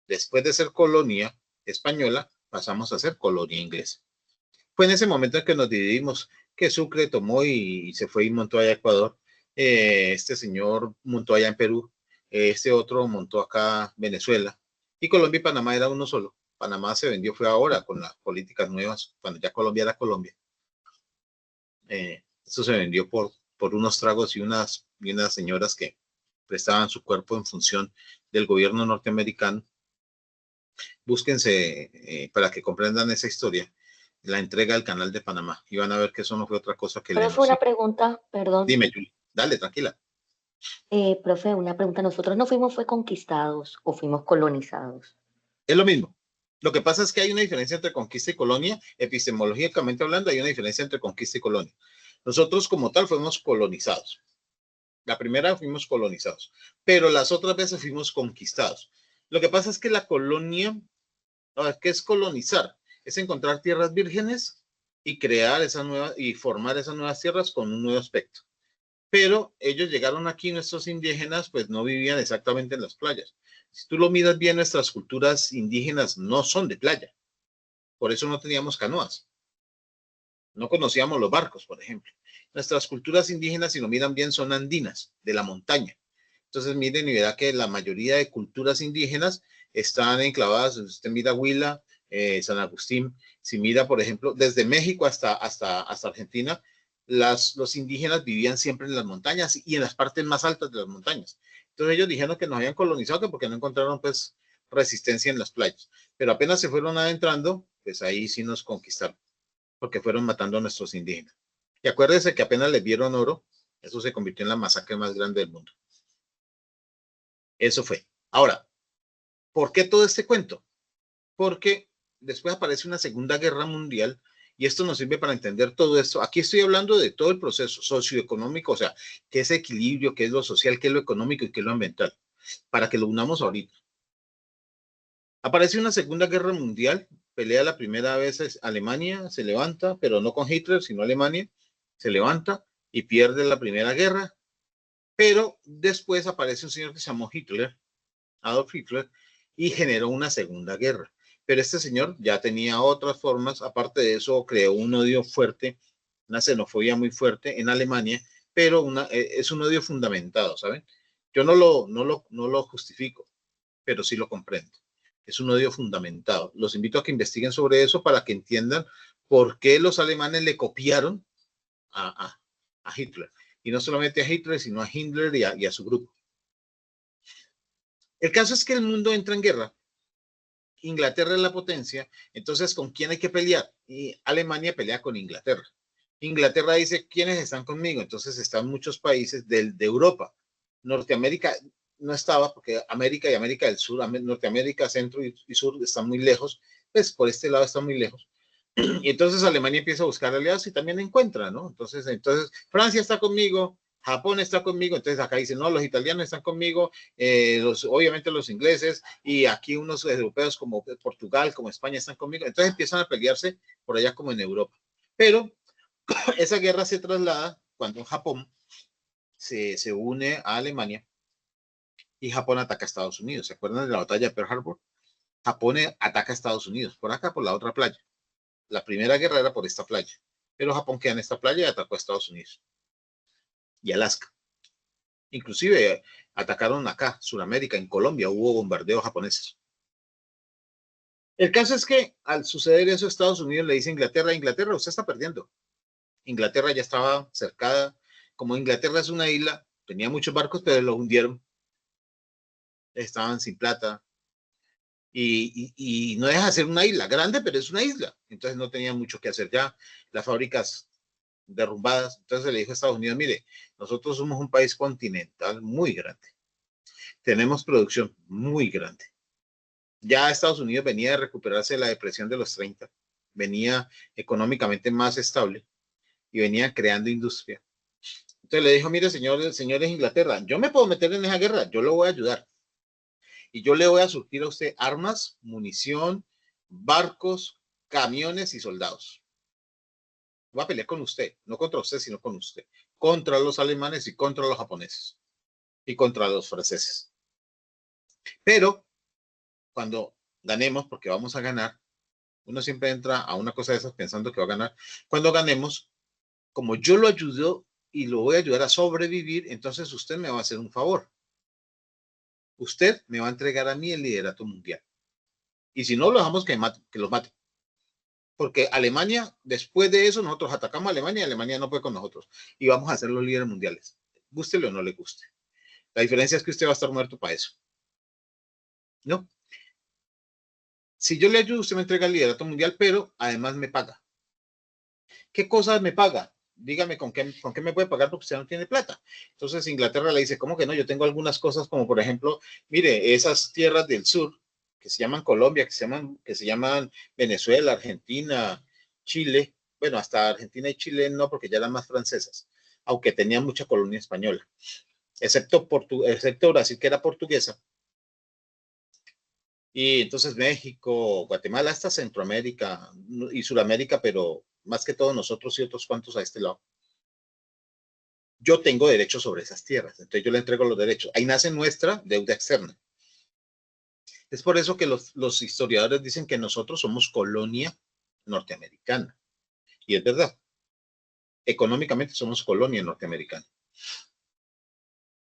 Después de ser colonia española, pasamos a ser colonia inglesa. Fue en ese momento en que nos dividimos, que Sucre tomó y se fue y montó allá a Ecuador. Este señor montó allá en Perú. Este otro montó acá Venezuela. Y Colombia y Panamá era uno solo. Panamá se vendió, fue ahora con las políticas nuevas, cuando ya Colombia era Colombia. Eso se vendió por unos tragos y unas señoras que prestaban su cuerpo en función del gobierno norteamericano. Búsquense para que comprendan esa historia, la entrega del Canal de Panamá, y van a ver que eso no fue otra cosa que Profe, una pregunta, perdón. Dime, Julie. Dale, tranquila. Profe, una pregunta. ¿Nosotros no fue conquistados o fuimos colonizados? Es lo mismo. Lo que pasa es que hay una diferencia entre conquista y colonia. Epistemológicamente hablando, hay una diferencia entre conquista y colonia. Nosotros como tal fuimos colonizados. La primera fuimos colonizados, pero las otras veces fuimos conquistados. Lo que pasa es que la colonia, ¿qué es colonizar? Es encontrar tierras vírgenes y crear esas nuevas y formar esas nuevas tierras con un nuevo aspecto. Pero ellos llegaron aquí, nuestros indígenas, pues no vivían exactamente en las playas. Si tú lo miras bien, nuestras culturas indígenas no son de playa. Por eso no teníamos canoas. No conocíamos los barcos, por ejemplo. Nuestras culturas indígenas, si lo miran bien, son andinas, de la montaña. Entonces miren y verá que la mayoría de culturas indígenas están enclavadas. Usted mira Huila, San Agustín, si mira, por ejemplo, desde México hasta Argentina, los indígenas vivían siempre en las montañas y en las partes más altas de las montañas. Entonces ellos dijeron que nos habían colonizado porque no encontraron pues resistencia en las playas. Pero apenas se fueron adentrando, pues ahí sí nos conquistaron, porque fueron matando a nuestros indígenas. Y acuérdense que apenas les vieron oro, eso se convirtió en la masacre más grande del mundo. Eso fue. Ahora, ¿por qué todo este cuento? Porque después aparece una Segunda Guerra Mundial y esto nos sirve para entender todo esto. Aquí estoy hablando de todo el proceso socioeconómico, o sea, qué es equilibrio, qué es lo social, qué es lo económico y qué es lo ambiental, para que lo unamos ahorita. Aparece una Segunda Guerra Mundial, pelea la primera vez Alemania, se levanta, pero no con Hitler, sino Alemania, se levanta y pierde la Primera Guerra, pero después aparece un señor que se llamó Hitler, Adolf Hitler, y generó una Segunda Guerra. Pero este señor ya tenía otras formas, aparte de eso creó un odio fuerte, una xenofobia muy fuerte en Alemania, pero es un odio fundamentado, ¿saben? Yo no lo justifico, pero sí lo comprendo. Es un odio fundamentado. Los invito a que investiguen sobre eso para que entiendan por qué los alemanes le copiaron a Hitler. Y no solamente a Hitler, sino a Himmler y a su grupo. El caso es que el mundo entra en guerra. Inglaterra es la potencia, entonces ¿con quién hay que pelear? Y Alemania pelea con Inglaterra. Inglaterra dice: ¿quiénes están conmigo? Entonces están muchos países de Europa. Norteamérica no estaba, porque América y América del Sur, Norteamérica, Centro y Sur están muy lejos, pues por este lado están muy lejos. Y entonces Alemania empieza a buscar aliados y también encuentra, ¿no? Entonces Francia está conmigo, Japón está conmigo, entonces acá dicen, no, los italianos están conmigo, obviamente los ingleses, y aquí unos europeos como Portugal, como España están conmigo, entonces empiezan a pelearse por allá como en Europa. Pero esa guerra se traslada cuando Japón se une a Alemania y Japón ataca a Estados Unidos. ¿Se acuerdan de la batalla de Pearl Harbor? Japón ataca a Estados Unidos, por acá, por la otra playa. La primera guerra era por esta playa, pero Japón queda en esta playa y atacó a Estados Unidos y Alaska. Inclusive atacaron acá, Sudamérica, en Colombia, hubo bombardeos japoneses. El caso es que al suceder eso, Estados Unidos le dice a Inglaterra, Inglaterra, usted está perdiendo. Inglaterra ya estaba cercada. Como Inglaterra es una isla, tenía muchos barcos, pero lo hundieron. Estaban sin plata. Y no deja de ser una isla grande, pero es una isla. Entonces no tenían mucho que hacer ya. Las fábricas derrumbadas. Entonces le dijo a Estados Unidos, mire, nosotros somos un país continental muy grande. Tenemos producción muy grande. Ya Estados Unidos venía de recuperarse de la depresión de los 30, venía económicamente más estable y venía creando industria. Entonces le dijo, mire, señores Inglaterra, yo me puedo meter en esa guerra, yo lo voy a ayudar. Y yo le voy a surtir a usted armas, munición, barcos, camiones y soldados. Voy a pelear con usted, no contra usted, sino con usted. Contra los alemanes y contra los japoneses. Y contra los franceses. Pero cuando ganemos, porque vamos a ganar, uno siempre entra a una cosa de esas pensando que va a ganar. Cuando ganemos, como yo lo ayudo y lo voy a ayudar a sobrevivir, entonces usted me va a hacer un favor. Usted me va a entregar a mí el liderato mundial. Y si no, lo dejamos que los mate. Porque Alemania, después de eso, nosotros atacamos a Alemania y Alemania no puede con nosotros. Y vamos a ser los líderes mundiales. Gústele o no le guste. La diferencia es que usted va a estar muerto para eso. ¿No? Si yo le ayudo, usted me entrega el liderato mundial, pero además me paga. ¿Qué cosas me paga? Dígame con qué me puede pagar porque usted no tiene plata. Entonces Inglaterra le dice, ¿cómo que no? Yo tengo algunas cosas como por ejemplo, mire, esas tierras del sur que se llaman Colombia, que se llaman Venezuela, Argentina, Chile, bueno, hasta Argentina y Chile no, porque ya eran más francesas, aunque tenían mucha colonia española, excepto Brasil, que era portuguesa. Y entonces México, Guatemala, hasta Centroamérica y Sudamérica, pero más que todo nosotros y otros cuantos a este lado. Yo tengo derechos sobre esas tierras, entonces yo le entrego los derechos. Ahí nace nuestra deuda externa. Es por eso que los historiadores dicen que nosotros somos colonia norteamericana. Y es verdad. Económicamente somos colonia norteamericana.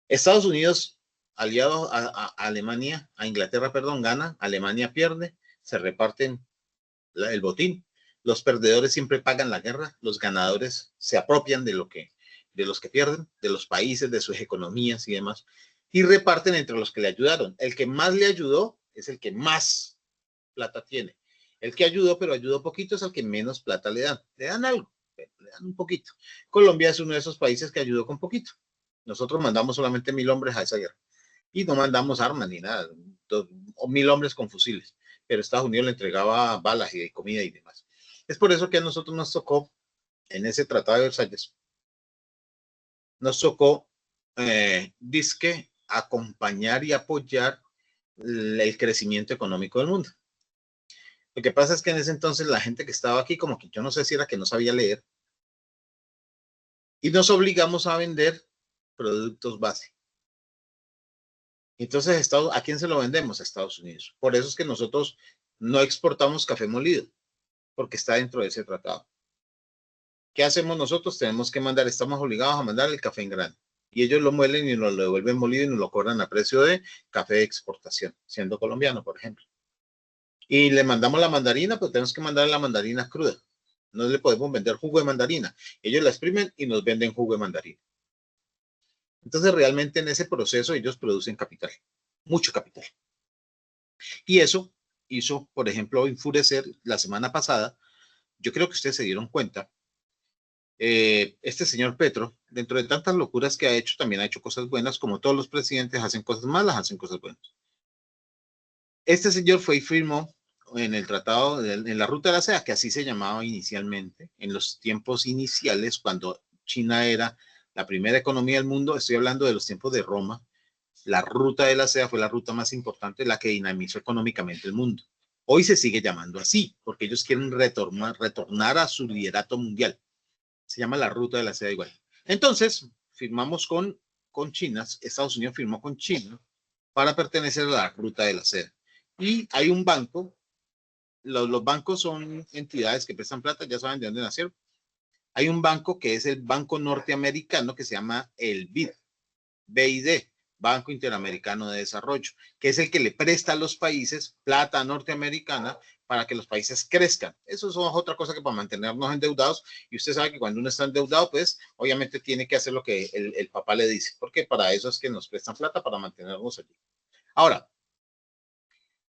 Estados Unidos, aliado a Alemania, a Inglaterra, perdón, gana, Alemania pierde, se reparten el botín. Los perdedores siempre pagan la guerra, los ganadores se apropian de los que pierden, de los países, de sus economías y demás, y reparten entre los que le ayudaron. El que más le ayudó es el que más plata tiene. El que ayudó, pero ayudó poquito, es el que menos plata le dan. Le dan algo, le dan un poquito. Colombia es uno de esos países que ayudó con poquito. Nosotros mandamos solamente 1000 hombres a esa guerra. Y no mandamos armas ni nada, o 1000 hombres con fusiles. Pero Estados Unidos le entregaba balas y comida y demás. Es por eso que a nosotros nos tocó, en ese Tratado de Versalles, nos tocó, disque, acompañar y apoyar el crecimiento económico del mundo. Lo que pasa es que en ese entonces la gente que estaba aquí, como que yo no sé si era que no sabía leer, y nos obligamos a vender productos base. Entonces, ¿a quién se lo vendemos? A Estados Unidos. Por eso es que nosotros no exportamos café molido, porque está dentro de ese tratado. ¿Qué hacemos nosotros? Estamos obligados a mandar el café en grano. Y ellos lo muelen y nos lo devuelven molido y nos lo cobran a precio de café de exportación, siendo colombiano, por ejemplo. Y le mandamos la mandarina, pues tenemos que mandar la mandarina cruda. No le podemos vender jugo de mandarina. Ellos la exprimen y nos venden jugo de mandarina. Entonces, realmente en ese proceso ellos producen capital, mucho capital. Y eso hizo, por ejemplo, enfurecer la semana pasada. Yo creo que ustedes se dieron cuenta. Este señor Petro, dentro de tantas locuras que ha hecho, también ha hecho cosas buenas. Como todos los presidentes hacen cosas malas, hacen cosas buenas. Este señor fue y firmó en el tratado, en la Ruta de la Seda, que así se llamaba inicialmente, en los tiempos iniciales, cuando China era la primera economía del mundo, estoy hablando de los tiempos de Roma, la ruta de la seda fue la ruta más importante, la que dinamizó económicamente el mundo. Hoy se sigue llamando así, porque ellos quieren retornar a su liderato mundial. Se llama la ruta de la seda igual. Entonces, firmamos con China, Estados Unidos firmó con China para pertenecer a la ruta de la seda. Y hay un banco, los bancos son entidades que prestan plata, ya saben de dónde nacieron. Hay un banco que es el Banco Norteamericano que se llama el BID, Banco Interamericano de Desarrollo, que es el que le presta a los países plata norteamericana para que los países crezcan. Eso es otra cosa que para mantenernos endeudados, y usted sabe que cuando uno está endeudado, pues obviamente tiene que hacer lo que el papá le dice, porque para eso es que nos prestan plata, para mantenernos allí. Ahora,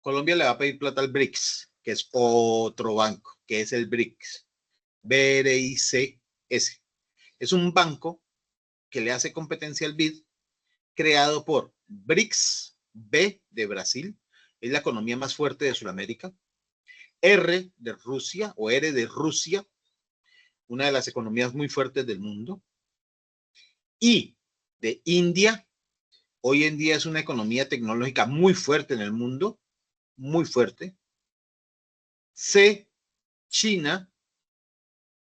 Colombia le va a pedir plata al BRICS, que es otro banco, que es el BRICS, BRICS. Es un banco que le hace competencia al BID, creado por BRICS, B de Brasil, es la economía más fuerte de Sudamérica, R de Rusia o R de Rusia, una de las economías muy fuertes del mundo, I de India, hoy en día es una economía tecnológica muy fuerte en el mundo, muy fuerte, C, China,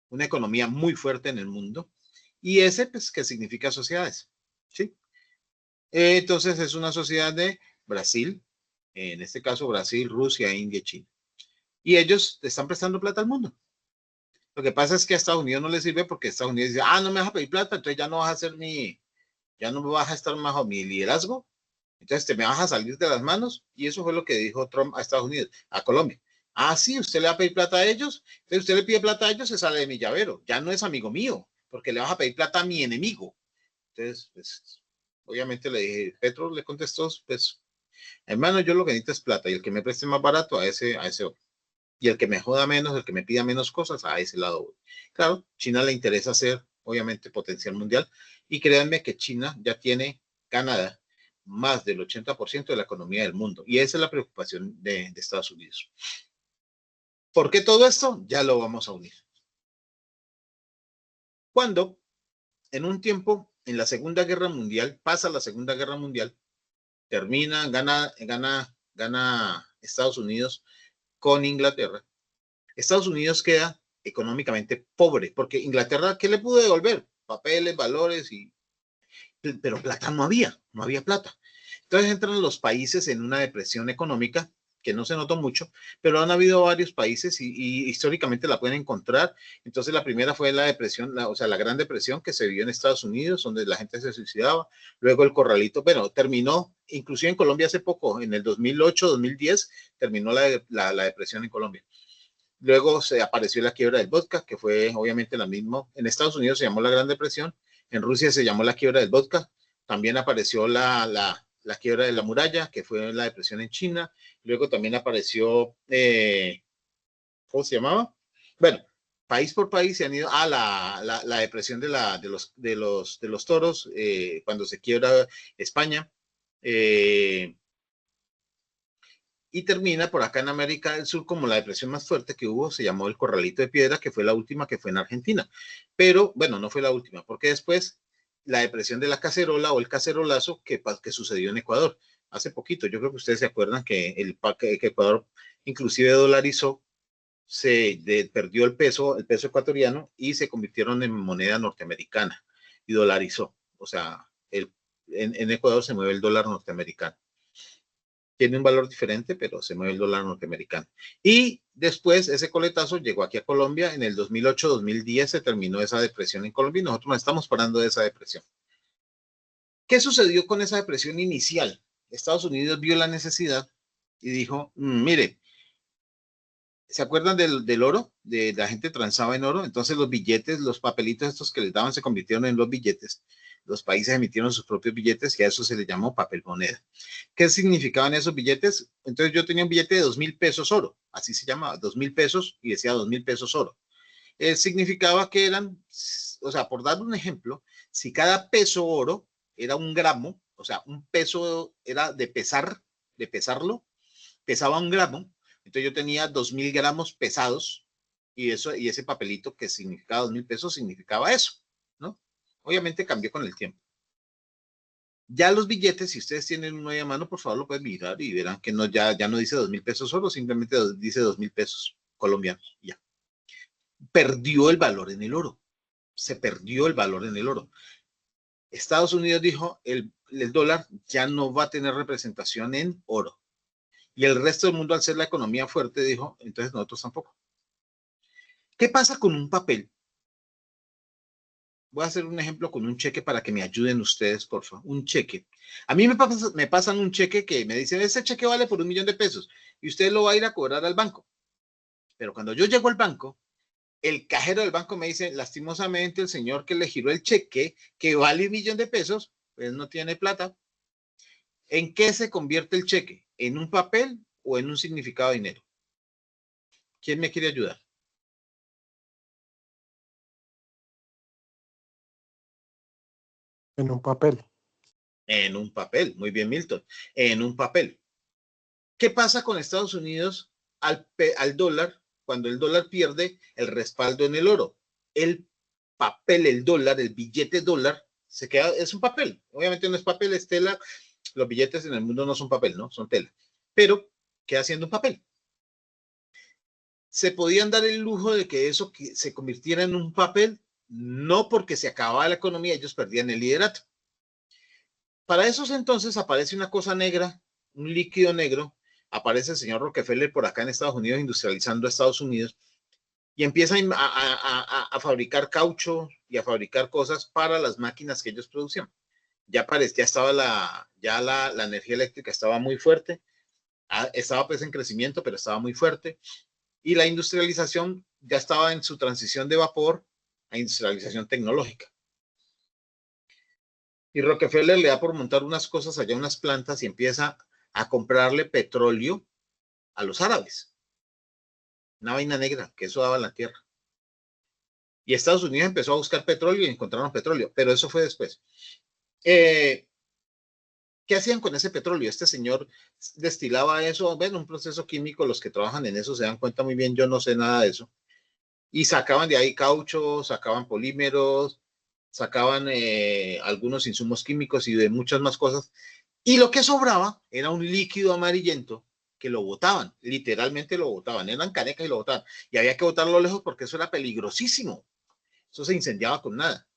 una economía muy fuerte en el mundo, y S, pues, que significa sociedades, ¿sí? Entonces es una sociedad de Brasil, en este caso Brasil, Rusia, India, China. Y ellos están prestando plata al mundo. Lo que pasa es que a Estados Unidos no le sirve porque Estados Unidos dice, no me vas a pedir plata, entonces ya no vas a hacer ya no me vas a estar bajo mi liderazgo, entonces te me vas a salir de las manos. Y eso fue lo que dijo Trump a Estados Unidos, a Colombia. Sí, usted le va a pedir plata a ellos, entonces usted le pide plata a ellos, se sale de mi llavero, ya no es amigo mío, porque le vas a pedir plata a mi enemigo. Entonces, pues, obviamente le dije, Petro le contestó, pues, hermano, yo lo que necesito es plata, y el que me preste más barato, a ese otro. Y el que me joda menos, el que me pida menos cosas, a ese lado voy. Claro, China le interesa ser, obviamente, potencial mundial, y créanme que China ya tiene ganada más del 80% de la economía del mundo, y esa es la preocupación de Estados Unidos. ¿Por qué todo esto? Ya lo vamos a unir. Cuando en un tiempo, en la Segunda Guerra Mundial, pasa la Segunda Guerra Mundial, termina, gana Estados Unidos con Inglaterra. Estados Unidos queda económicamente pobre, porque Inglaterra, ¿qué le pudo devolver? Papeles, valores, pero plata no había plata. Entonces entran los países en una depresión económica que no se notó mucho, pero han habido varios países y históricamente la pueden encontrar. Entonces la primera fue la depresión, la Gran Depresión que se vivió en Estados Unidos, donde la gente se suicidaba. Luego el corralito, bueno, terminó, inclusive en Colombia hace poco, en el 2008, 2010, terminó la depresión en Colombia. Luego se apareció la quiebra del vodka, que fue obviamente la misma. En Estados Unidos se llamó la Gran Depresión, en Rusia se llamó la quiebra del vodka. También apareció la quiebra de la muralla, que fue la depresión en China. Luego también apareció, ¿cómo se llamaba? Bueno, país por país se han ido a la depresión de los toros, cuando se quiebra España. Y termina por acá en América del Sur como la depresión más fuerte que hubo, se llamó el Corralito de Piedra, que fue la última, que fue en Argentina. Pero bueno, no fue la última, porque después la depresión de la cacerola o el cacerolazo que sucedió en Ecuador hace poquito. Yo creo que ustedes se acuerdan que Ecuador inclusive dolarizó, perdió el peso ecuatoriano y se convirtieron en moneda norteamericana y dolarizó. O sea, en Ecuador se mueve el dólar norteamericano. Tiene un valor diferente, pero se mueve el dólar norteamericano. Y después ese coletazo llegó aquí a Colombia. En el 2008-2010 se terminó esa depresión en Colombia y nosotros nos estamos parando de esa depresión. ¿Qué sucedió con esa depresión inicial? Estados Unidos vio la necesidad y dijo, mire, ¿se acuerdan del oro? De la gente transaba en oro. Entonces los billetes, los papelitos estos que les daban se convirtieron en los billetes. Los países emitieron sus propios billetes y a eso se le llamó papel moneda. ¿Qué significaban esos billetes? Entonces yo tenía un billete de 2,000 pesos oro, así se llamaba, 2,000 pesos y decía 2,000 pesos oro. Significaba que eran, o sea, por dar un ejemplo, si cada peso oro era 1 gramo, o sea, un peso era de pesarlo, pesaba 1 gramo, entonces yo tenía 2,000 gramos pesados y ese papelito que significaba 2,000 pesos significaba eso, ¿no? Obviamente cambió con el tiempo. Ya los billetes, si ustedes tienen uno ahí a mano, por favor lo pueden mirar y verán que no, ya no dice 2.000 pesos solo, simplemente dice 2.000 pesos colombianos. Ya. Perdió el valor en el oro. Se perdió el valor en el oro. Estados Unidos dijo, el dólar ya no va a tener representación en oro. Y el resto del mundo, al ser la economía fuerte, dijo, entonces nosotros tampoco. ¿Qué pasa con un papel? Voy a hacer un ejemplo con un cheque para que me ayuden ustedes, por favor. Un cheque. A mí me pasan un cheque que me dicen, ese cheque vale por 1.000.000 de pesos y usted lo va a ir a cobrar al banco. Pero cuando yo llego al banco, el cajero del banco me dice, lastimosamente, el señor que le giró el cheque, que vale 1.000.000 de pesos, pues no tiene plata. ¿En qué se convierte el cheque? ¿En un papel o en un significado de dinero? ¿Quién me quiere ayudar? En un papel. En un papel. Muy bien, Milton. En un papel. ¿Qué pasa con Estados Unidos al dólar cuando el dólar pierde el respaldo en el oro? El papel, el dólar, el billete dólar, se queda, es un papel. Obviamente no es papel, es tela. Los billetes en el mundo no son papel, ¿no? Son tela. Pero queda siendo un papel. ¿Se podían dar el lujo de que eso se convirtiera en un papel? No, porque se acababa la economía, ellos perdían el liderato. Para esos entonces aparece una cosa negra, un líquido negro, aparece el señor Rockefeller por acá en Estados Unidos, industrializando a Estados Unidos, y empieza a fabricar caucho y a fabricar cosas para las máquinas que ellos producían. Ya estaba la energía eléctrica estaba muy fuerte, estaba pues en crecimiento, pero estaba muy fuerte, y la industrialización ya estaba en su transición de vapor a industrialización tecnológica. Y Rockefeller le da por montar unas cosas allá, unas plantas, y empieza a comprarle petróleo a los árabes. Una vaina negra, que eso daba la tierra. Y Estados Unidos empezó a buscar petróleo y encontraron petróleo, pero eso fue después. ¿Qué hacían con ese petróleo? Este señor destilaba eso, bueno, un proceso químico, los que trabajan en eso se dan cuenta muy bien, yo no sé nada de eso. Y sacaban de ahí caucho, sacaban polímeros, sacaban algunos insumos químicos y de muchas más cosas. Y lo que sobraba era un líquido amarillento que lo botaban, literalmente lo botaban, eran canecas y lo botaban. Y había que botarlo lejos porque eso era peligrosísimo. Eso se incendiaba con nada.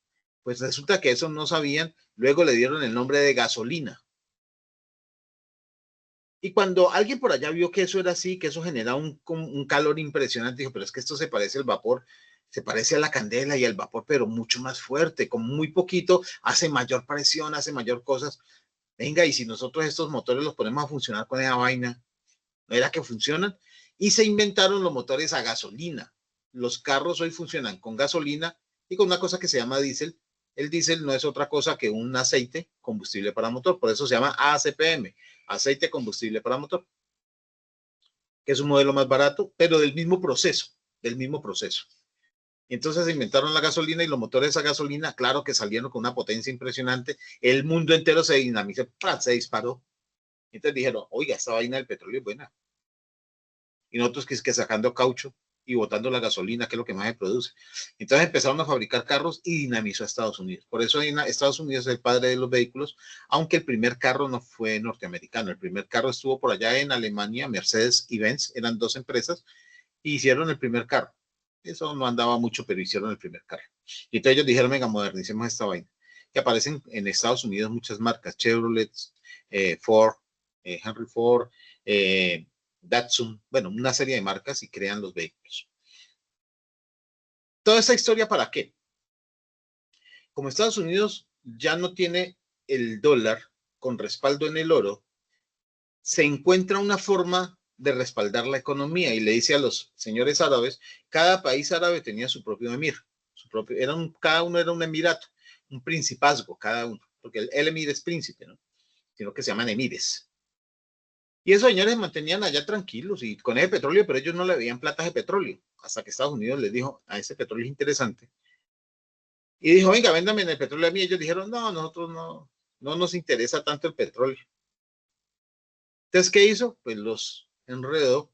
Pues resulta que eso no sabían, luego le dieron el nombre de gasolina. Y cuando alguien por allá vio que eso era así, que eso generaba un calor impresionante, dijo, pero es que esto se parece al vapor, se parece a la candela y al vapor, pero mucho más fuerte, con muy poquito, hace mayor presión, hace mayor cosas. Venga, y si nosotros estos motores los ponemos a funcionar con esa vaina, ¿no era que funcionan? Y se inventaron los motores a gasolina. Los carros hoy funcionan con gasolina y con una cosa que se llama diésel. El diésel no es otra cosa que un aceite combustible para motor, por eso se llama ACPM, aceite combustible para motor, que es un modelo más barato, pero del mismo proceso, del mismo proceso. Entonces se inventaron la gasolina y los motores a gasolina, claro que salieron con una potencia impresionante, el mundo entero se dinamizó, se disparó. Entonces dijeron, oiga, esta vaina del petróleo es buena. Y nosotros que sacando caucho y botando la gasolina, que es lo que más se produce. Entonces empezaron a fabricar carros y dinamizó a Estados Unidos. Por eso Estados Unidos es el padre de los vehículos, aunque el primer carro no fue norteamericano. El primer carro estuvo por allá en Alemania, Mercedes y Benz, eran dos empresas, y hicieron el primer carro. Eso no andaba mucho, pero hicieron el primer carro. Y entonces ellos dijeron, venga, modernicemos esta vaina. Que aparecen en Estados Unidos muchas marcas, Chevrolet, Ford, Henry Ford, Datsun, bueno, una serie de marcas y crean los vehículos. Toda esta historia, ¿para qué? Como Estados Unidos ya no tiene el dólar con respaldo en el oro, se encuentra una forma de respaldar la economía y le dice a los señores árabes, cada país árabe tenía su propio emir, cada uno era un emirato, un principazgo, cada uno, porque el emir es príncipe, ¿no? Sino que se llaman emires. Y esos señores mantenían allá tranquilos y con ese petróleo, pero ellos no le veían platas de petróleo, hasta que Estados Unidos les dijo, a ese petróleo es interesante. Y dijo, venga, véndame el petróleo a mí. Ellos dijeron, no, nosotros no nos interesa tanto el petróleo. Entonces, ¿qué hizo? Pues los enredó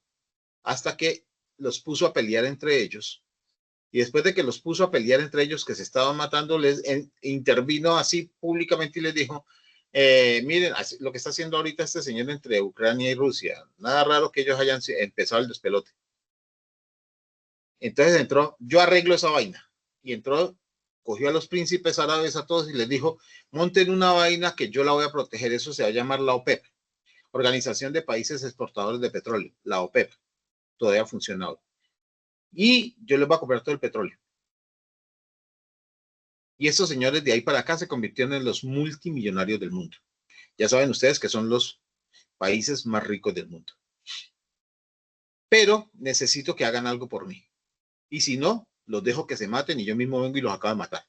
hasta que los puso a pelear entre ellos. Y después de que los puso a pelear entre ellos, que se estaban matando, intervino así públicamente y les dijo, miren, lo que está haciendo ahorita este señor entre Ucrania y Rusia, nada raro que ellos hayan empezado el despelote. Entonces entró, yo arreglo esa vaina. Y entró, cogió a los príncipes árabes a todos y les dijo, monten una vaina que yo la voy a proteger. Eso se va a llamar la OPEP, Organización de Países Exportadores de Petróleo, la OPEP. Todavía funciona ahora. Y yo les voy a comprar todo el petróleo. Y estos señores de ahí para acá se convirtieron en los multimillonarios del mundo. Ya saben ustedes que son los países más ricos del mundo. Pero necesito que hagan algo por mí. Y si no, los dejo que se maten y yo mismo vengo y los acabo de matar.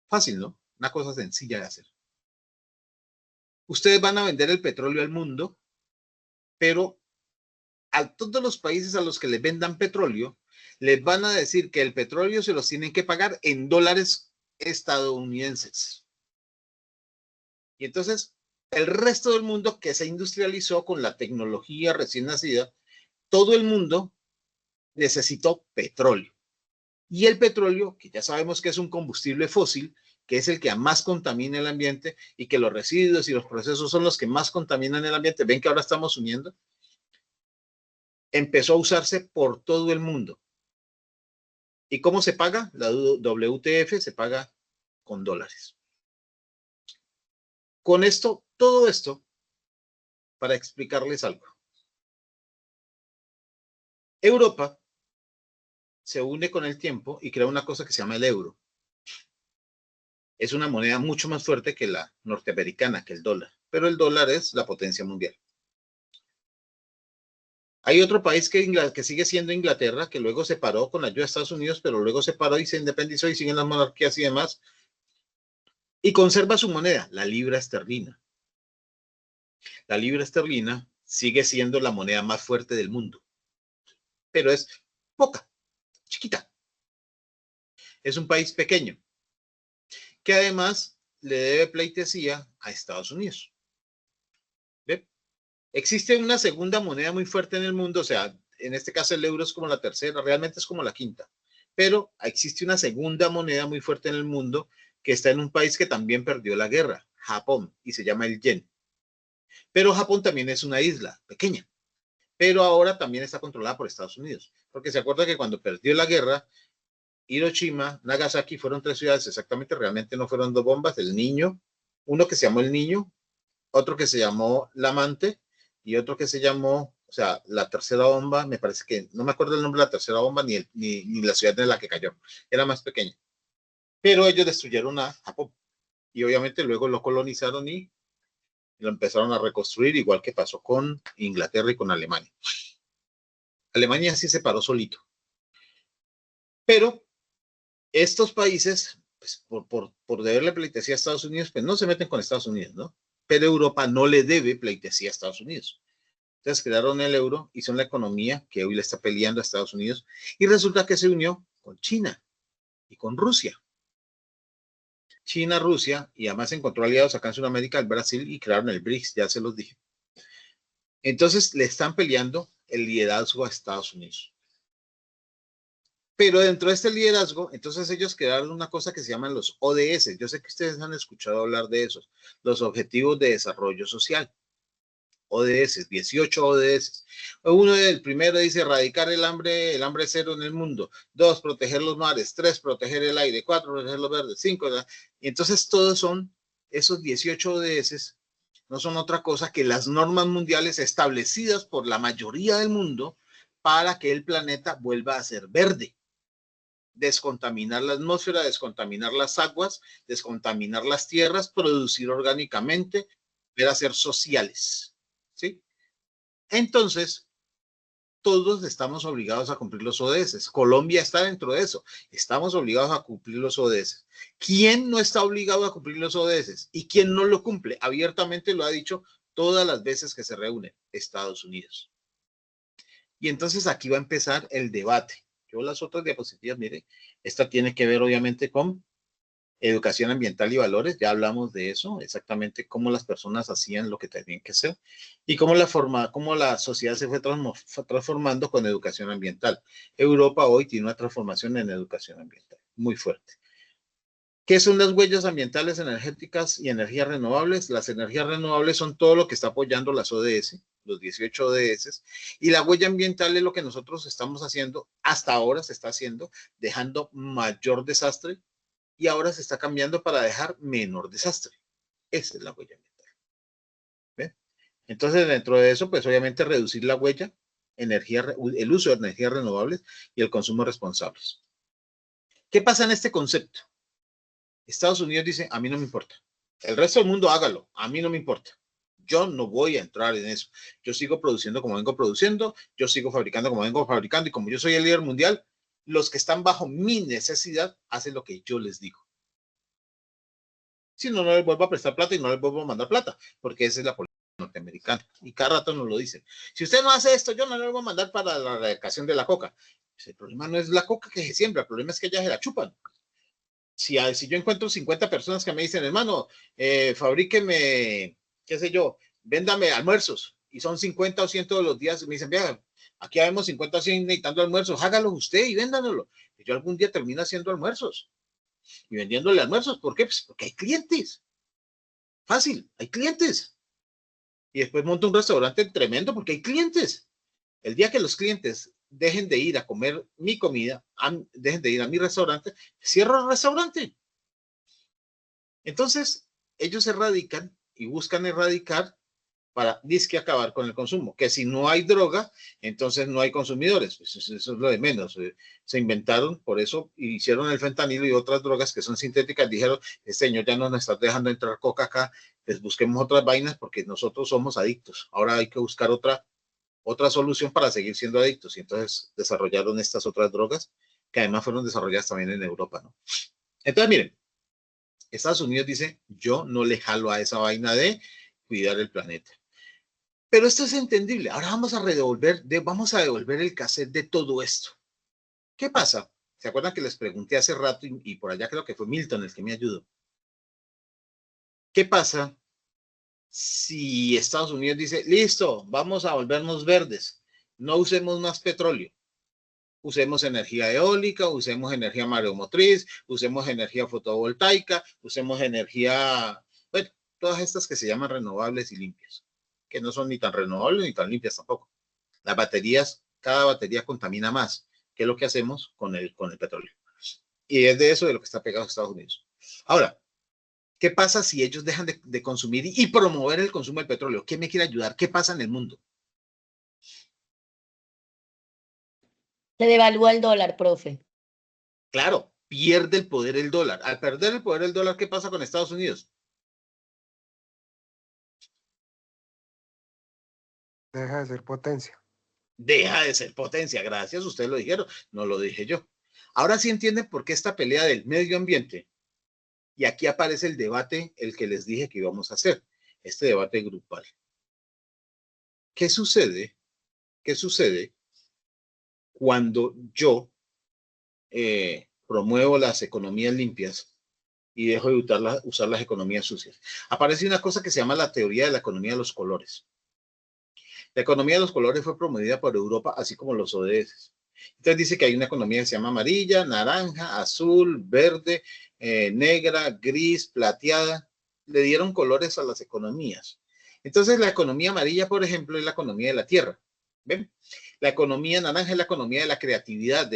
Fácil, ¿no? Una cosa sencilla de hacer. Ustedes van a vender el petróleo al mundo, pero a todos los países a los que les vendan petróleo, les van a decir que el petróleo se los tienen que pagar en dólares estadounidenses. Y entonces, el resto del mundo que se industrializó con la tecnología recién nacida, todo el mundo necesitó petróleo. Y el petróleo, que ya sabemos que es un combustible fósil, que es el que más contamina el ambiente y que los residuos y los procesos son los que más contaminan el ambiente. ¿Ven que ahora estamos uniendo? Empezó a usarse por todo el mundo. ¿Y cómo se paga? La WTF se paga con dólares. Con esto, todo esto, para explicarles algo. Europa se une con el tiempo y crea una cosa que se llama el euro. Es una moneda mucho más fuerte que la norteamericana, que el dólar, pero el dólar es la potencia mundial. Hay otro país que sigue siendo Inglaterra, que luego se paró con la ayuda de Estados Unidos, pero luego se paró y se independizó y siguen las monarquías y demás, y conserva su moneda, la libra esterlina. La libra esterlina sigue siendo la moneda más fuerte del mundo, pero es poca, chiquita. Es un país pequeño, que además le debe pleitesía a Estados Unidos. ¿Ve? Existe una segunda moneda muy fuerte en el mundo, o sea, en este caso el euro es como la tercera, realmente es como la quinta, pero existe una segunda moneda muy fuerte en el mundo que está en un país que también perdió la guerra, Japón, y se llama el yen. Pero Japón también es una isla pequeña, pero ahora también está controlada por Estados Unidos, porque se acuerda que cuando perdió la guerra, Hiroshima, Nagasaki fueron 3 ciudades exactamente, realmente no fueron 2 bombas, el Niño, uno que se llamó el Niño, otro que se llamó la Amante y otro que se llamó, o sea, la tercera bomba, me parece que, no me acuerdo el nombre de la tercera bomba ni la ciudad en la que cayó, era más pequeña. Pero ellos destruyeron a Japón y obviamente luego lo colonizaron y lo empezaron a reconstruir, igual que pasó con Inglaterra y con Alemania. Alemania sí se paró solito. Pero estos países, pues, por deberle pleitesía a Estados Unidos, pues no se meten con Estados Unidos, ¿no? Pero Europa no le debe pleitesía a Estados Unidos. Entonces crearon el euro y son la economía que hoy le está peleando a Estados Unidos. Y resulta que se unió con China y con Rusia. China, Rusia, y además encontró aliados acá en Sudamérica, el Brasil, y crearon el BRICS, ya se los dije. Entonces le están peleando el liderazgo a Estados Unidos. Pero dentro de este liderazgo, entonces ellos crearon una cosa que se llaman los ODS. Yo sé que ustedes han escuchado hablar de esos, los Objetivos de Desarrollo Social. ODS, 18 ODS. Uno, el primero dice erradicar el hambre cero en el mundo. 2, proteger los mares. 3, proteger el aire. 4, proteger los verdes. 5, y entonces todos son esos 18 ODS, no son otra cosa que las normas mundiales establecidas por la mayoría del mundo para que el planeta vuelva a ser verde. Descontaminar la atmósfera, descontaminar las aguas, descontaminar las tierras, producir orgánicamente, para ser sociales. ¿Sí? Entonces, todos estamos obligados a cumplir los ODS. Colombia está dentro de eso. Estamos obligados a cumplir los ODS. ¿Quién no está obligado a cumplir los ODS? ¿Y quién no lo cumple? Abiertamente lo ha dicho todas las veces que se reúne Estados Unidos. Y entonces aquí va a empezar el debate. Yo las otras diapositivas, mire, esta tiene que ver obviamente con Educación ambiental y valores, ya hablamos de eso, exactamente cómo las personas hacían lo que tenían que hacer y cómo la sociedad se fue transformando con educación ambiental. Europa hoy tiene una transformación en educación ambiental muy fuerte. ¿Qué son las huellas ambientales, energéticas y energías renovables? Las energías renovables son todo lo que está apoyando las ODS, los 18 ODS, y la huella ambiental es lo que nosotros estamos haciendo, hasta ahora se está haciendo, dejando mayor desastre, y ahora se está cambiando para dejar menor desastre. Esa es la huella ambiental. ¿Ven? Entonces, dentro de eso, pues obviamente reducir la huella, el uso de energías renovables y el consumo responsables. ¿Qué pasa en este concepto? Estados Unidos dice, a mí no me importa. El resto del mundo hágalo, a mí no me importa. Yo no voy a entrar en eso. Yo sigo produciendo como vengo produciendo, yo sigo fabricando como vengo fabricando, y como yo soy el líder mundial, los que están bajo mi necesidad hacen lo que yo les digo. Si no, no les vuelvo a prestar plata y no les vuelvo a mandar plata, porque esa es la política norteamericana. Y cada rato nos lo dicen. Si usted no hace esto, yo no le voy a mandar para la erradicación de la coca. Pues el problema no es la coca que se siembra, el problema es que ellas se la chupan. Si yo encuentro 50 personas que me dicen, hermano, fabríqueme, qué sé yo, véndame almuerzos, y son 50 o 100 todos los días, me dicen, vea, aquí habemos 50 o 100 necesitando almuerzos, hágalo usted y véndanlo. Y yo algún día termino haciendo almuerzos y vendiéndole almuerzos. ¿Por qué? Pues porque hay clientes. Fácil, hay clientes. Y después monto un restaurante tremendo porque hay clientes. El día que los clientes dejen de ir a comer mi comida, dejen de ir a mi restaurante, cierro el restaurante. Entonces, ellos erradican y buscan erradicar para disque acabar con el consumo. Que si no hay droga, entonces no hay consumidores. Pues eso es lo de menos. Se inventaron, por eso hicieron el fentanilo y otras drogas que son sintéticas. Dijeron, este señor ya no nos está dejando entrar coca acá, pues busquemos otras vainas porque nosotros somos adictos. Ahora hay que buscar otra solución para seguir siendo adictos. Y entonces desarrollaron estas otras drogas que además fueron desarrolladas también en Europa, ¿no? Entonces, miren, Estados Unidos dice, yo no le jalo a esa vaina de cuidar el planeta. Pero esto es entendible. Ahora vamos a devolver el cassette de todo esto. ¿Qué pasa? ¿Se acuerdan que les pregunté hace rato y por allá creo que fue Milton el que me ayudó? ¿Qué pasa si Estados Unidos dice, listo, vamos a volvernos verdes, no usemos más petróleo, usemos energía eólica, usemos energía mareomotriz, usemos energía fotovoltaica, usemos energía, bueno, todas estas que se llaman renovables y limpias, que no son ni tan renovables ni tan limpias tampoco. Las baterías, cada batería contamina más, que es lo que hacemos con el petróleo. Y es de eso de lo que está pegado a Estados Unidos. Ahora, ¿qué pasa si ellos dejan de consumir y promover el consumo del petróleo? ¿Qué me quiere ayudar? ¿Qué pasa en el mundo? Se devalúa el dólar, profe. Claro, pierde el poder el dólar. Al perder el poder el dólar, ¿qué pasa con Estados Unidos? Deja de ser potencia. Deja de ser potencia. Gracias, ustedes lo dijeron, no lo dije yo. Ahora sí entienden por qué esta pelea del medio ambiente. Y aquí aparece el debate, el que les dije que íbamos a hacer, este debate grupal. ¿Qué sucede? ¿Qué sucede cuando yo promuevo las economías limpias y dejo de usar las economías sucias? Aparece una cosa que se llama la teoría de la economía de los colores. La economía de los colores fue promovida por Europa, así como los ODS. Entonces dice que hay una economía que se llama amarilla, naranja, azul, verde, negra, gris, plateada. Le dieron colores a las economías. Entonces la economía amarilla, por ejemplo, es la economía de la tierra. ¿Ven? La economía naranja es la economía de la creatividad,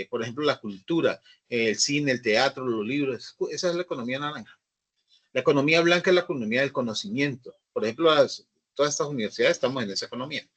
por ejemplo, la cultura, el cine, el teatro, los libros. Esa es la economía naranja. La economía blanca es la economía del conocimiento. Por ejemplo, todas estas universidades estamos en esa economía.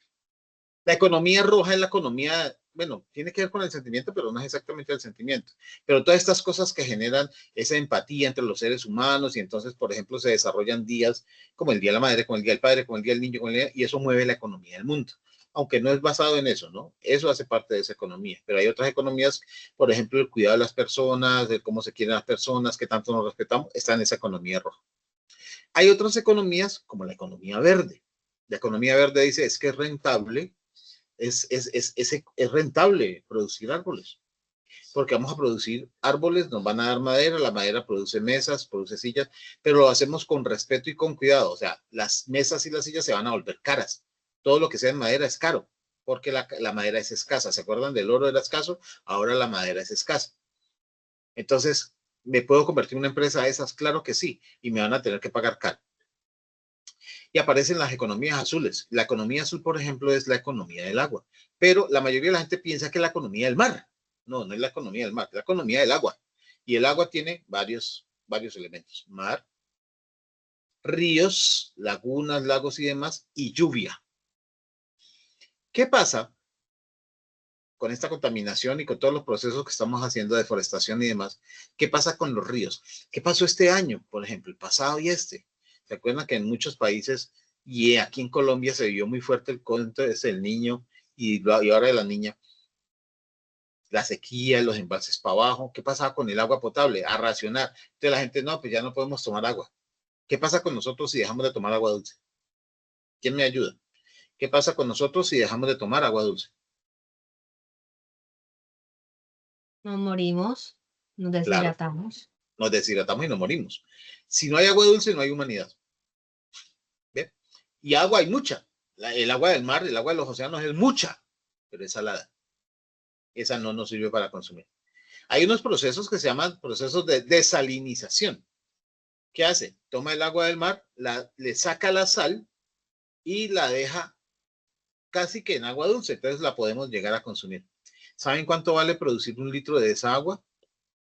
La economía roja es la economía, bueno, tiene que ver con el sentimiento, pero no es exactamente el sentimiento. Pero todas estas cosas que generan esa empatía entre los seres humanos y entonces, por ejemplo, se desarrollan días como el Día de la Madre, como el Día del Padre, como el Día del Niño, y eso mueve la economía del mundo. Aunque no es basado en eso, ¿no? Eso hace parte de esa economía. Pero hay otras economías, por ejemplo, el cuidado de las personas, de cómo se quieren las personas, que tanto nos respetamos, está en esa economía roja. Hay otras economías, como la economía verde. La economía verde dice, es que es rentable, es rentable producir árboles. porque vamos a producir árboles, nos van a dar madera, la madera produce mesas, produce sillas, pero lo hacemos con respeto y con cuidado. O sea, las mesas y las sillas se van a volver caras. Todo lo que sea en madera es caro, porque la madera es escasa. ¿Se acuerdan del oro era escaso? Ahora la madera es escasa. Entonces, ¿me puedo convertir en una empresa de esas? Claro que sí, y me van a tener que pagar caro. Y aparecen las economías azules. La economía azul, por ejemplo, es la economía del agua, pero la mayoría de la gente piensa que es la economía del mar. No, no es la economía del mar, es la economía del agua. Y el agua tiene varios elementos: mar, ríos, lagunas, lagos y demás, y lluvia. ¿Qué pasa con esta contaminación y con todos los procesos que estamos haciendo de deforestación y demás? ¿Qué pasa con los ríos? ¿Qué pasó este año, por ejemplo, el pasado y este? ¿Se acuerdan que en muchos países y aquí en Colombia se vio muy fuerte el cuento del niño y ahora de la niña? La sequía, los embalses para abajo. ¿Qué pasaba con el agua potable? A racionar. Entonces la gente, no, pues ya no podemos tomar agua. ¿Qué pasa con nosotros si dejamos de tomar agua dulce? ¿Quién me ayuda? ¿Qué pasa con nosotros si dejamos de tomar agua dulce? Nos morimos, nos Claro, deshidratamos. nos deshidratamos y nos morimos. Si no hay agua dulce, no hay humanidad. ¿Ve? Y agua hay mucha. El agua del mar, el agua de los océanos es mucha, pero es salada. Esa no nos sirve para consumir. Hay unos procesos que se llaman procesos de desalinización. ¿Qué hace? Toma el agua del mar, le saca la sal y la deja casi que en agua dulce, entonces la podemos llegar a consumir. ¿Saben cuánto vale producir un litro de esa agua?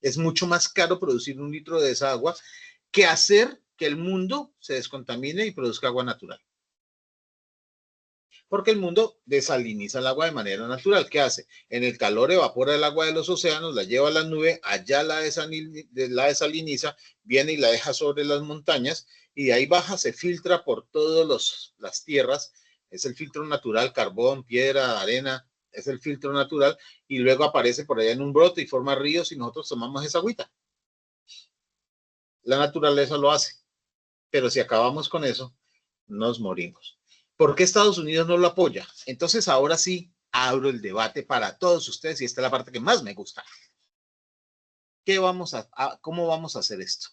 Es mucho más caro producir un litro de esa agua que hacer que el mundo se descontamine y produzca agua natural. Porque el mundo desaliniza el agua de manera natural. ¿Qué hace? En el calor evapora el agua de los océanos, la lleva a la nube, allá la desaliniza, viene y la deja sobre las montañas y de ahí baja, se filtra por todas las tierras. Es el filtro natural: carbón, piedra, arena, es el filtro natural, y luego aparece por allá en un brote y forma ríos y nosotros tomamos esa agüita. La naturaleza lo hace, pero si acabamos con eso, nos morimos. ¿Por qué Estados Unidos no lo apoya? Entonces ahora sí abro el debate para todos ustedes y esta es la parte que más me gusta. ¿Cómo vamos a hacer esto?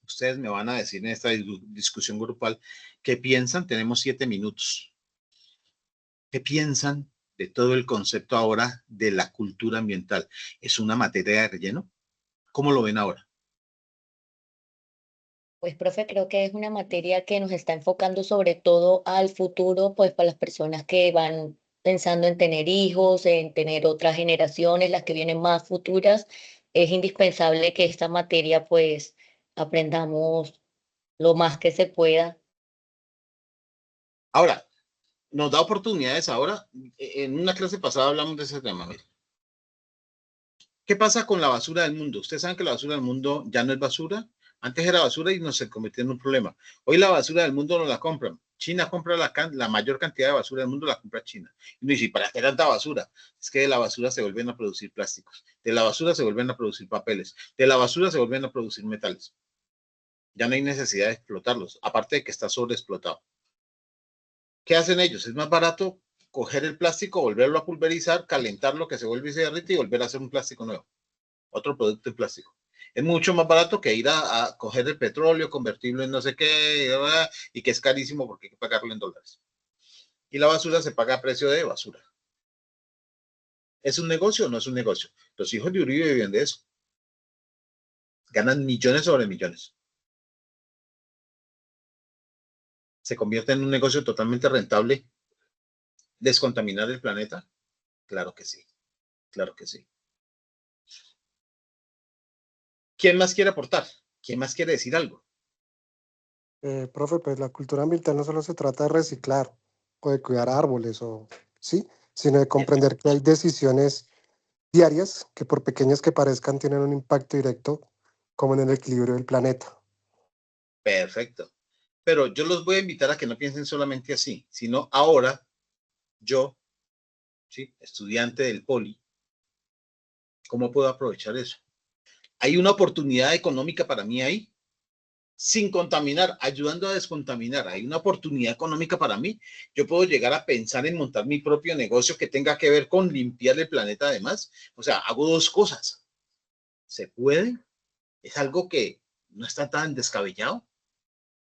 Ustedes me van a decir en esta discusión grupal qué piensan. Tenemos 7 minutos. ¿Qué piensan de todo el concepto ahora de la cultura ambiental? ¿Es una materia de relleno? ¿Cómo lo ven ahora? Pues, profe, creo que es una materia que nos está enfocando sobre todo al futuro, pues para las personas que van pensando en tener hijos, en tener otras generaciones, las que vienen más futuras. Es indispensable que esta materia, pues, aprendamos lo más que se pueda. Ahora, nos da oportunidades ahora. En una clase pasada hablamos de ese tema. Mire. ¿Qué pasa con la basura del mundo? Ustedes saben que la basura del mundo ya no es basura. Antes era basura y nos se convirtió en un problema. Hoy la basura del mundo no la compran. China compra la mayor cantidad de basura del mundo, la compra China. Y uno dice, ¿para qué tanta basura? Es que de la basura se vuelven a producir plásticos. De la basura se vuelven a producir papeles. De la basura se vuelven a producir metales. Ya no hay necesidad de explotarlos, aparte de que está sobreexplotado. ¿Qué hacen ellos? Es más barato coger el plástico, volverlo a pulverizar, calentarlo, que se vuelve y se derrite y volver a hacer un plástico nuevo. Otro producto en plástico. Es mucho más barato que ir a coger el petróleo, convertirlo en no sé qué, y que es carísimo porque hay que pagarlo en dólares. Y la basura se paga a precio de basura. ¿Es un negocio o no es un negocio? Los hijos de Uribe viven de eso. Ganan millones sobre millones. ¿Se convierte en un negocio totalmente rentable descontaminar el planeta? Claro que sí. Claro que sí. ¿Quién más quiere aportar? ¿Quién más quiere decir algo? Profe, pues la cultura ambiental no solo se trata de reciclar o de cuidar árboles, sí, sino de comprender que hay decisiones diarias que, por pequeñas que parezcan, tienen un impacto directo, como en el equilibrio del planeta. Perfecto. Pero yo los voy a invitar a que no piensen solamente así, sino ahora yo, ¿sí?, estudiante del poli, ¿cómo puedo aprovechar eso? ¿Hay una oportunidad económica para mí ahí? sin contaminar, ayudando a descontaminar. Hay una oportunidad económica para mí. Yo puedo llegar a pensar en montar mi propio negocio que tenga que ver con limpiar el planeta además. O sea, hago dos cosas. ¿Se puede? ¿Es algo que no está tan descabellado?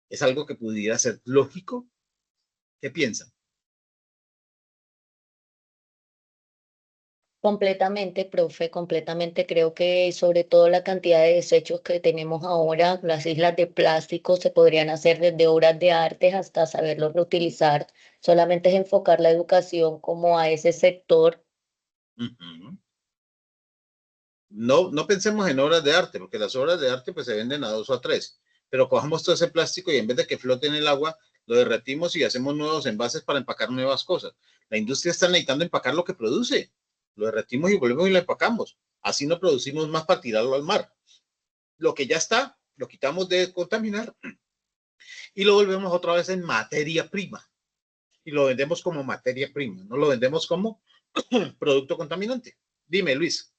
¿Es algo que pudiera ser lógico? ¿Qué piensan? Completamente, profe, completamente. Creo que sobre todo la cantidad de desechos que tenemos ahora, las islas de plástico se podrían hacer desde obras de arte hasta saberlos reutilizar. Solamente es enfocar la educación como a ese sector. Uh-huh. No pensemos en obras de arte, porque las obras de arte pues se venden a 2 o a 3, pero cojamos todo ese plástico y en vez de que flote en el agua, lo derretimos y hacemos nuevos envases para empacar nuevas cosas. La industria está necesitando empacar lo que produce, lo derretimos y volvemos y lo empacamos. Así no producimos más para tirarlo al mar. Lo que ya está, lo quitamos de contaminar y lo volvemos otra vez en materia prima. Y lo vendemos como materia prima, no lo vendemos como producto contaminante. Dime, Luis.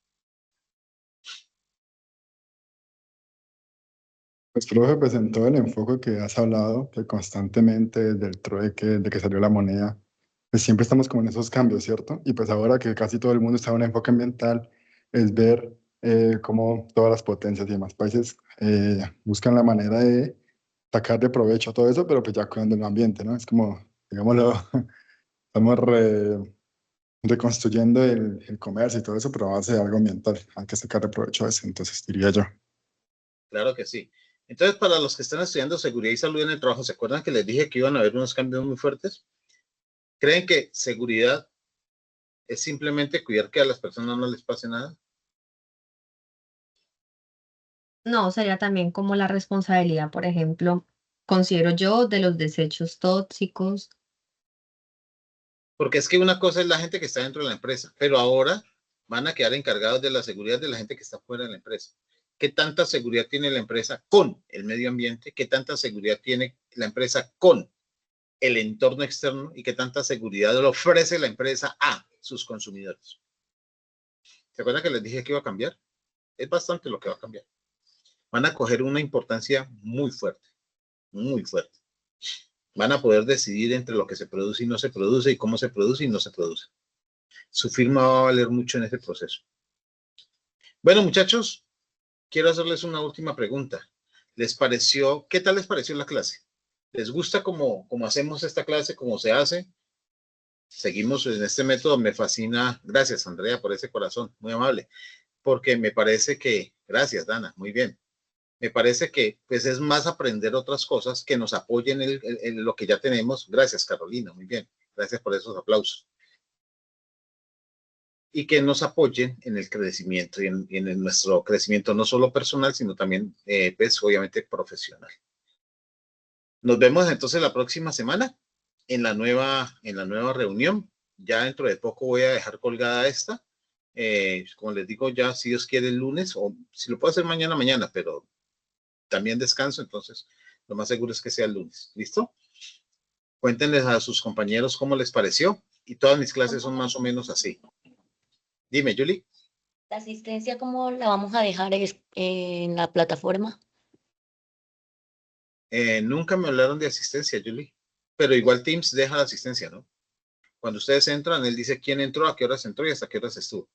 Pues, profe, pues en todo el enfoque que has hablado, que constantemente desde el trueque, de que salió la moneda, pues siempre estamos como en esos cambios, ¿cierto? Y pues ahora que casi todo el mundo está en un enfoque ambiental, es ver cómo todas las potencias y demás países buscan la manera de sacar de provecho todo eso, pero pues ya cuidando el ambiente, ¿no? Es como, digámoslo, estamos reconstruyendo el comercio y todo eso, pero a base de algo ambiental. Hay que sacar de provecho a eso, entonces diría yo. Claro que sí. Entonces, para los que están estudiando seguridad y salud en el trabajo, ¿se acuerdan que les dije que iban a haber unos cambios muy fuertes? ¿Creen que seguridad es simplemente cuidar que a las personas no les pase nada? No, sería también como la responsabilidad, por ejemplo, considero yo, de los desechos tóxicos. Porque es que una cosa es la gente que está dentro de la empresa, pero ahora van a quedar encargados de la seguridad de la gente que está fuera de la empresa. ¿Qué tanta seguridad tiene la empresa con el medio ambiente? ¿Qué tanta seguridad tiene la empresa con el entorno externo? ¿Y qué tanta seguridad le ofrece la empresa a sus consumidores? ¿Se acuerdan que les dije que iba a cambiar? Es bastante lo que va a cambiar. Van a coger una importancia muy fuerte, muy fuerte. Van a poder decidir entre lo que se produce y no se produce y cómo se produce y no se produce. Su firma va a valer mucho en ese proceso. Bueno, muchachos, quiero hacerles una última pregunta. ¿Qué tal les pareció la clase? ¿Les gusta cómo hacemos esta clase, cómo se hace? Seguimos en este método, me fascina. Gracias, Andrea, por ese corazón, muy amable. Porque me parece que, gracias, Dana, muy bien. Me parece que pues es más aprender otras cosas que nos apoyen en lo que ya tenemos. Gracias, Carolina, muy bien. Gracias por esos aplausos. Y que nos apoyen en el crecimiento y en nuestro crecimiento no solo personal, sino también, pues, obviamente, profesional. Nos vemos entonces la próxima semana en la nueva reunión. Ya dentro de poco voy a dejar colgada esta. Como les digo, ya si Dios quiere el lunes, o si lo puedo hacer mañana, mañana, pero también descanso, entonces lo más seguro es que sea el lunes. ¿Listo? Cuéntenles a sus compañeros cómo les pareció y todas mis clases son más o menos así. Dime, Julie. La asistencia, ¿cómo la vamos a dejar en la plataforma? Nunca me hablaron de asistencia, Julie, pero igual Teams deja la asistencia, ¿no? Cuando ustedes entran, él dice quién entró, a qué horas entró y hasta qué horas estuvo.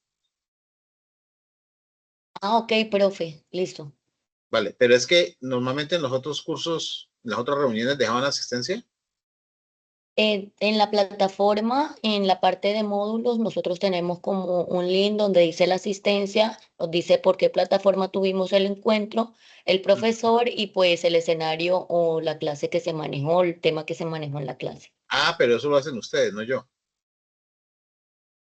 Ah, ok, profe, listo. Vale, pero es que normalmente en los otros cursos, en las otras reuniones dejaban asistencia. En la plataforma, en la parte de módulos, nosotros tenemos como un link donde dice la asistencia, nos dice por qué plataforma tuvimos el encuentro, el profesor y pues el escenario o la clase que se manejó, el tema que se manejó en la clase. Ah, pero eso lo hacen ustedes, no yo.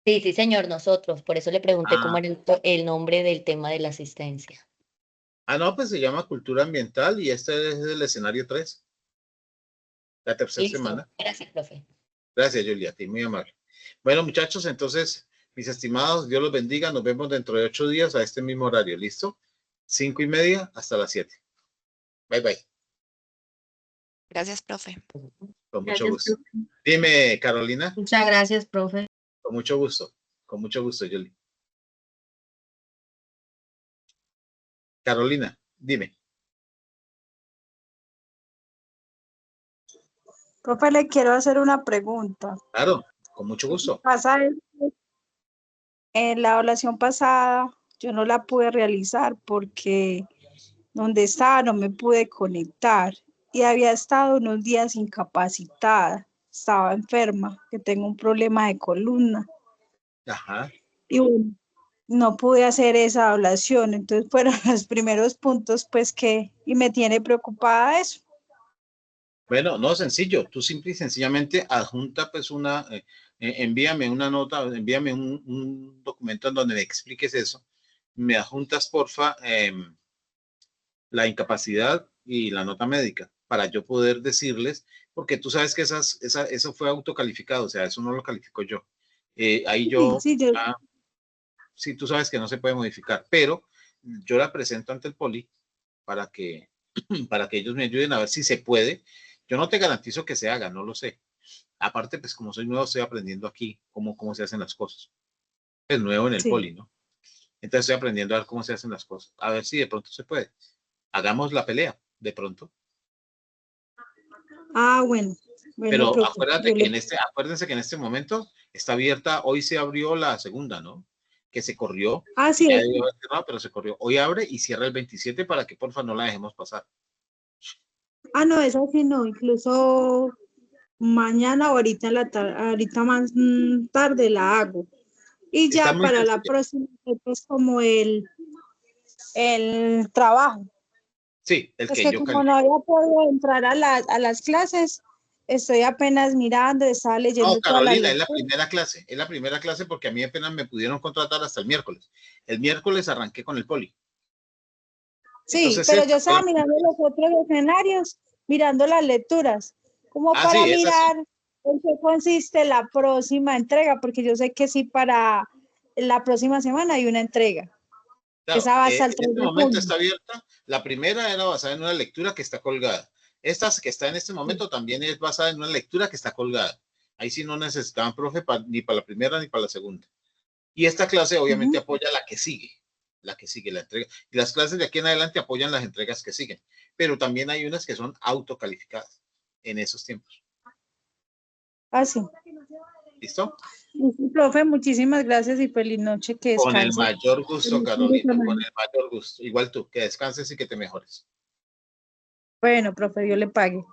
Sí, sí, señor, nosotros. Por eso le pregunté cómo Ah, era el nombre del tema de la asistencia. no, pues se llama cultura ambiental y este es el escenario 3, la tercera Listo. semana. Gracias, profe. Gracias, Julia, a ti, muy amable. Bueno, muchachos, entonces, mis estimados, Dios los bendiga. Nos vemos dentro de 8 días a este mismo horario. ¿Listo? 5:30 hasta las 7. Bye, bye. Gracias, profe. Con mucho Gracias, gusto. profe. Dime, Carolina. Muchas gracias, profe. Con mucho gusto. Con mucho gusto, Julie. Carolina, dime. Profe, le quiero hacer una pregunta. Claro, con mucho gusto. Pasa es que en la evaluación pasada yo no la pude realizar porque donde estaba no me pude conectar y había estado unos días incapacitada. Estaba enferma, que tengo un problema de columna. Ajá. Y bueno, no pude hacer esa evaluación, entonces fueron los primeros puntos, pues y me tiene preocupada eso. Bueno, no, sencillo. Tú simple y sencillamente adjunta pues envíame una nota, envíame un documento en donde me expliques eso. Me adjuntas, porfa, la incapacidad y la nota médica para yo poder decirles, porque tú sabes que eso fue autocalificado, o sea, eso no lo califico yo. Ahí yo, sí, tú sabes que no se puede modificar, pero yo la presento ante el poli para que, para que ellos me ayuden a ver si se puede. Yo no te garantizo que se haga, no lo sé. Aparte, pues como soy nuevo, estoy aprendiendo aquí cómo se hacen las cosas. Es nuevo en el poli, ¿no? Entonces estoy aprendiendo a ver cómo se hacen las cosas. A ver si de pronto se puede. Hagamos la pelea, de pronto. Bueno. Pero Profe, acuérdense que en este momento está abierta, hoy se abrió la segunda, ¿no? Que se corrió. Sí. Ya debió haber cerrado, pero se corrió. Hoy abre y cierra el 27 para que porfa no la dejemos pasar. No, esa sí no, incluso mañana o ahorita ahorita más tarde la hago. Y Está ya muy para la sencilla. próxima es como el trabajo. Sí, el Es que que yo como califico. no había podido entrar a las clases, estoy apenas mirando, estaba leyendo No, todas las Carolina, es lecturas. la primera clase porque a mí apenas me pudieron contratar hasta el miércoles. El miércoles arranqué con el poli. Sí, Entonces, pero yo esta fue estaba la mirando primera los clase. otros escenarios, mirando las lecturas, como para Sí, es así. mirar en qué consiste la próxima entrega, porque yo sé que sí para la próxima semana hay una entrega. Claro, Esa va hasta el en 3 este de momento junio. está abierta. La primera era basada en una lectura que está colgada. Esta que está en este momento también es basada en una lectura que está colgada. Ahí sí no necesitaban profe ni para la primera ni para la segunda. Y esta clase obviamente apoya la que sigue, la entrega. Y las clases de aquí en adelante apoyan las entregas que siguen. Pero también hay unas que son autocalificadas en esos tiempos. Sí. ¿Listo? Sí, profe, muchísimas gracias y feliz noche, que Con el descanse. mayor gusto, Carolina, con el mayor gusto. Igual tú, que descanses y que te mejores. Bueno, profe, Dios le pague.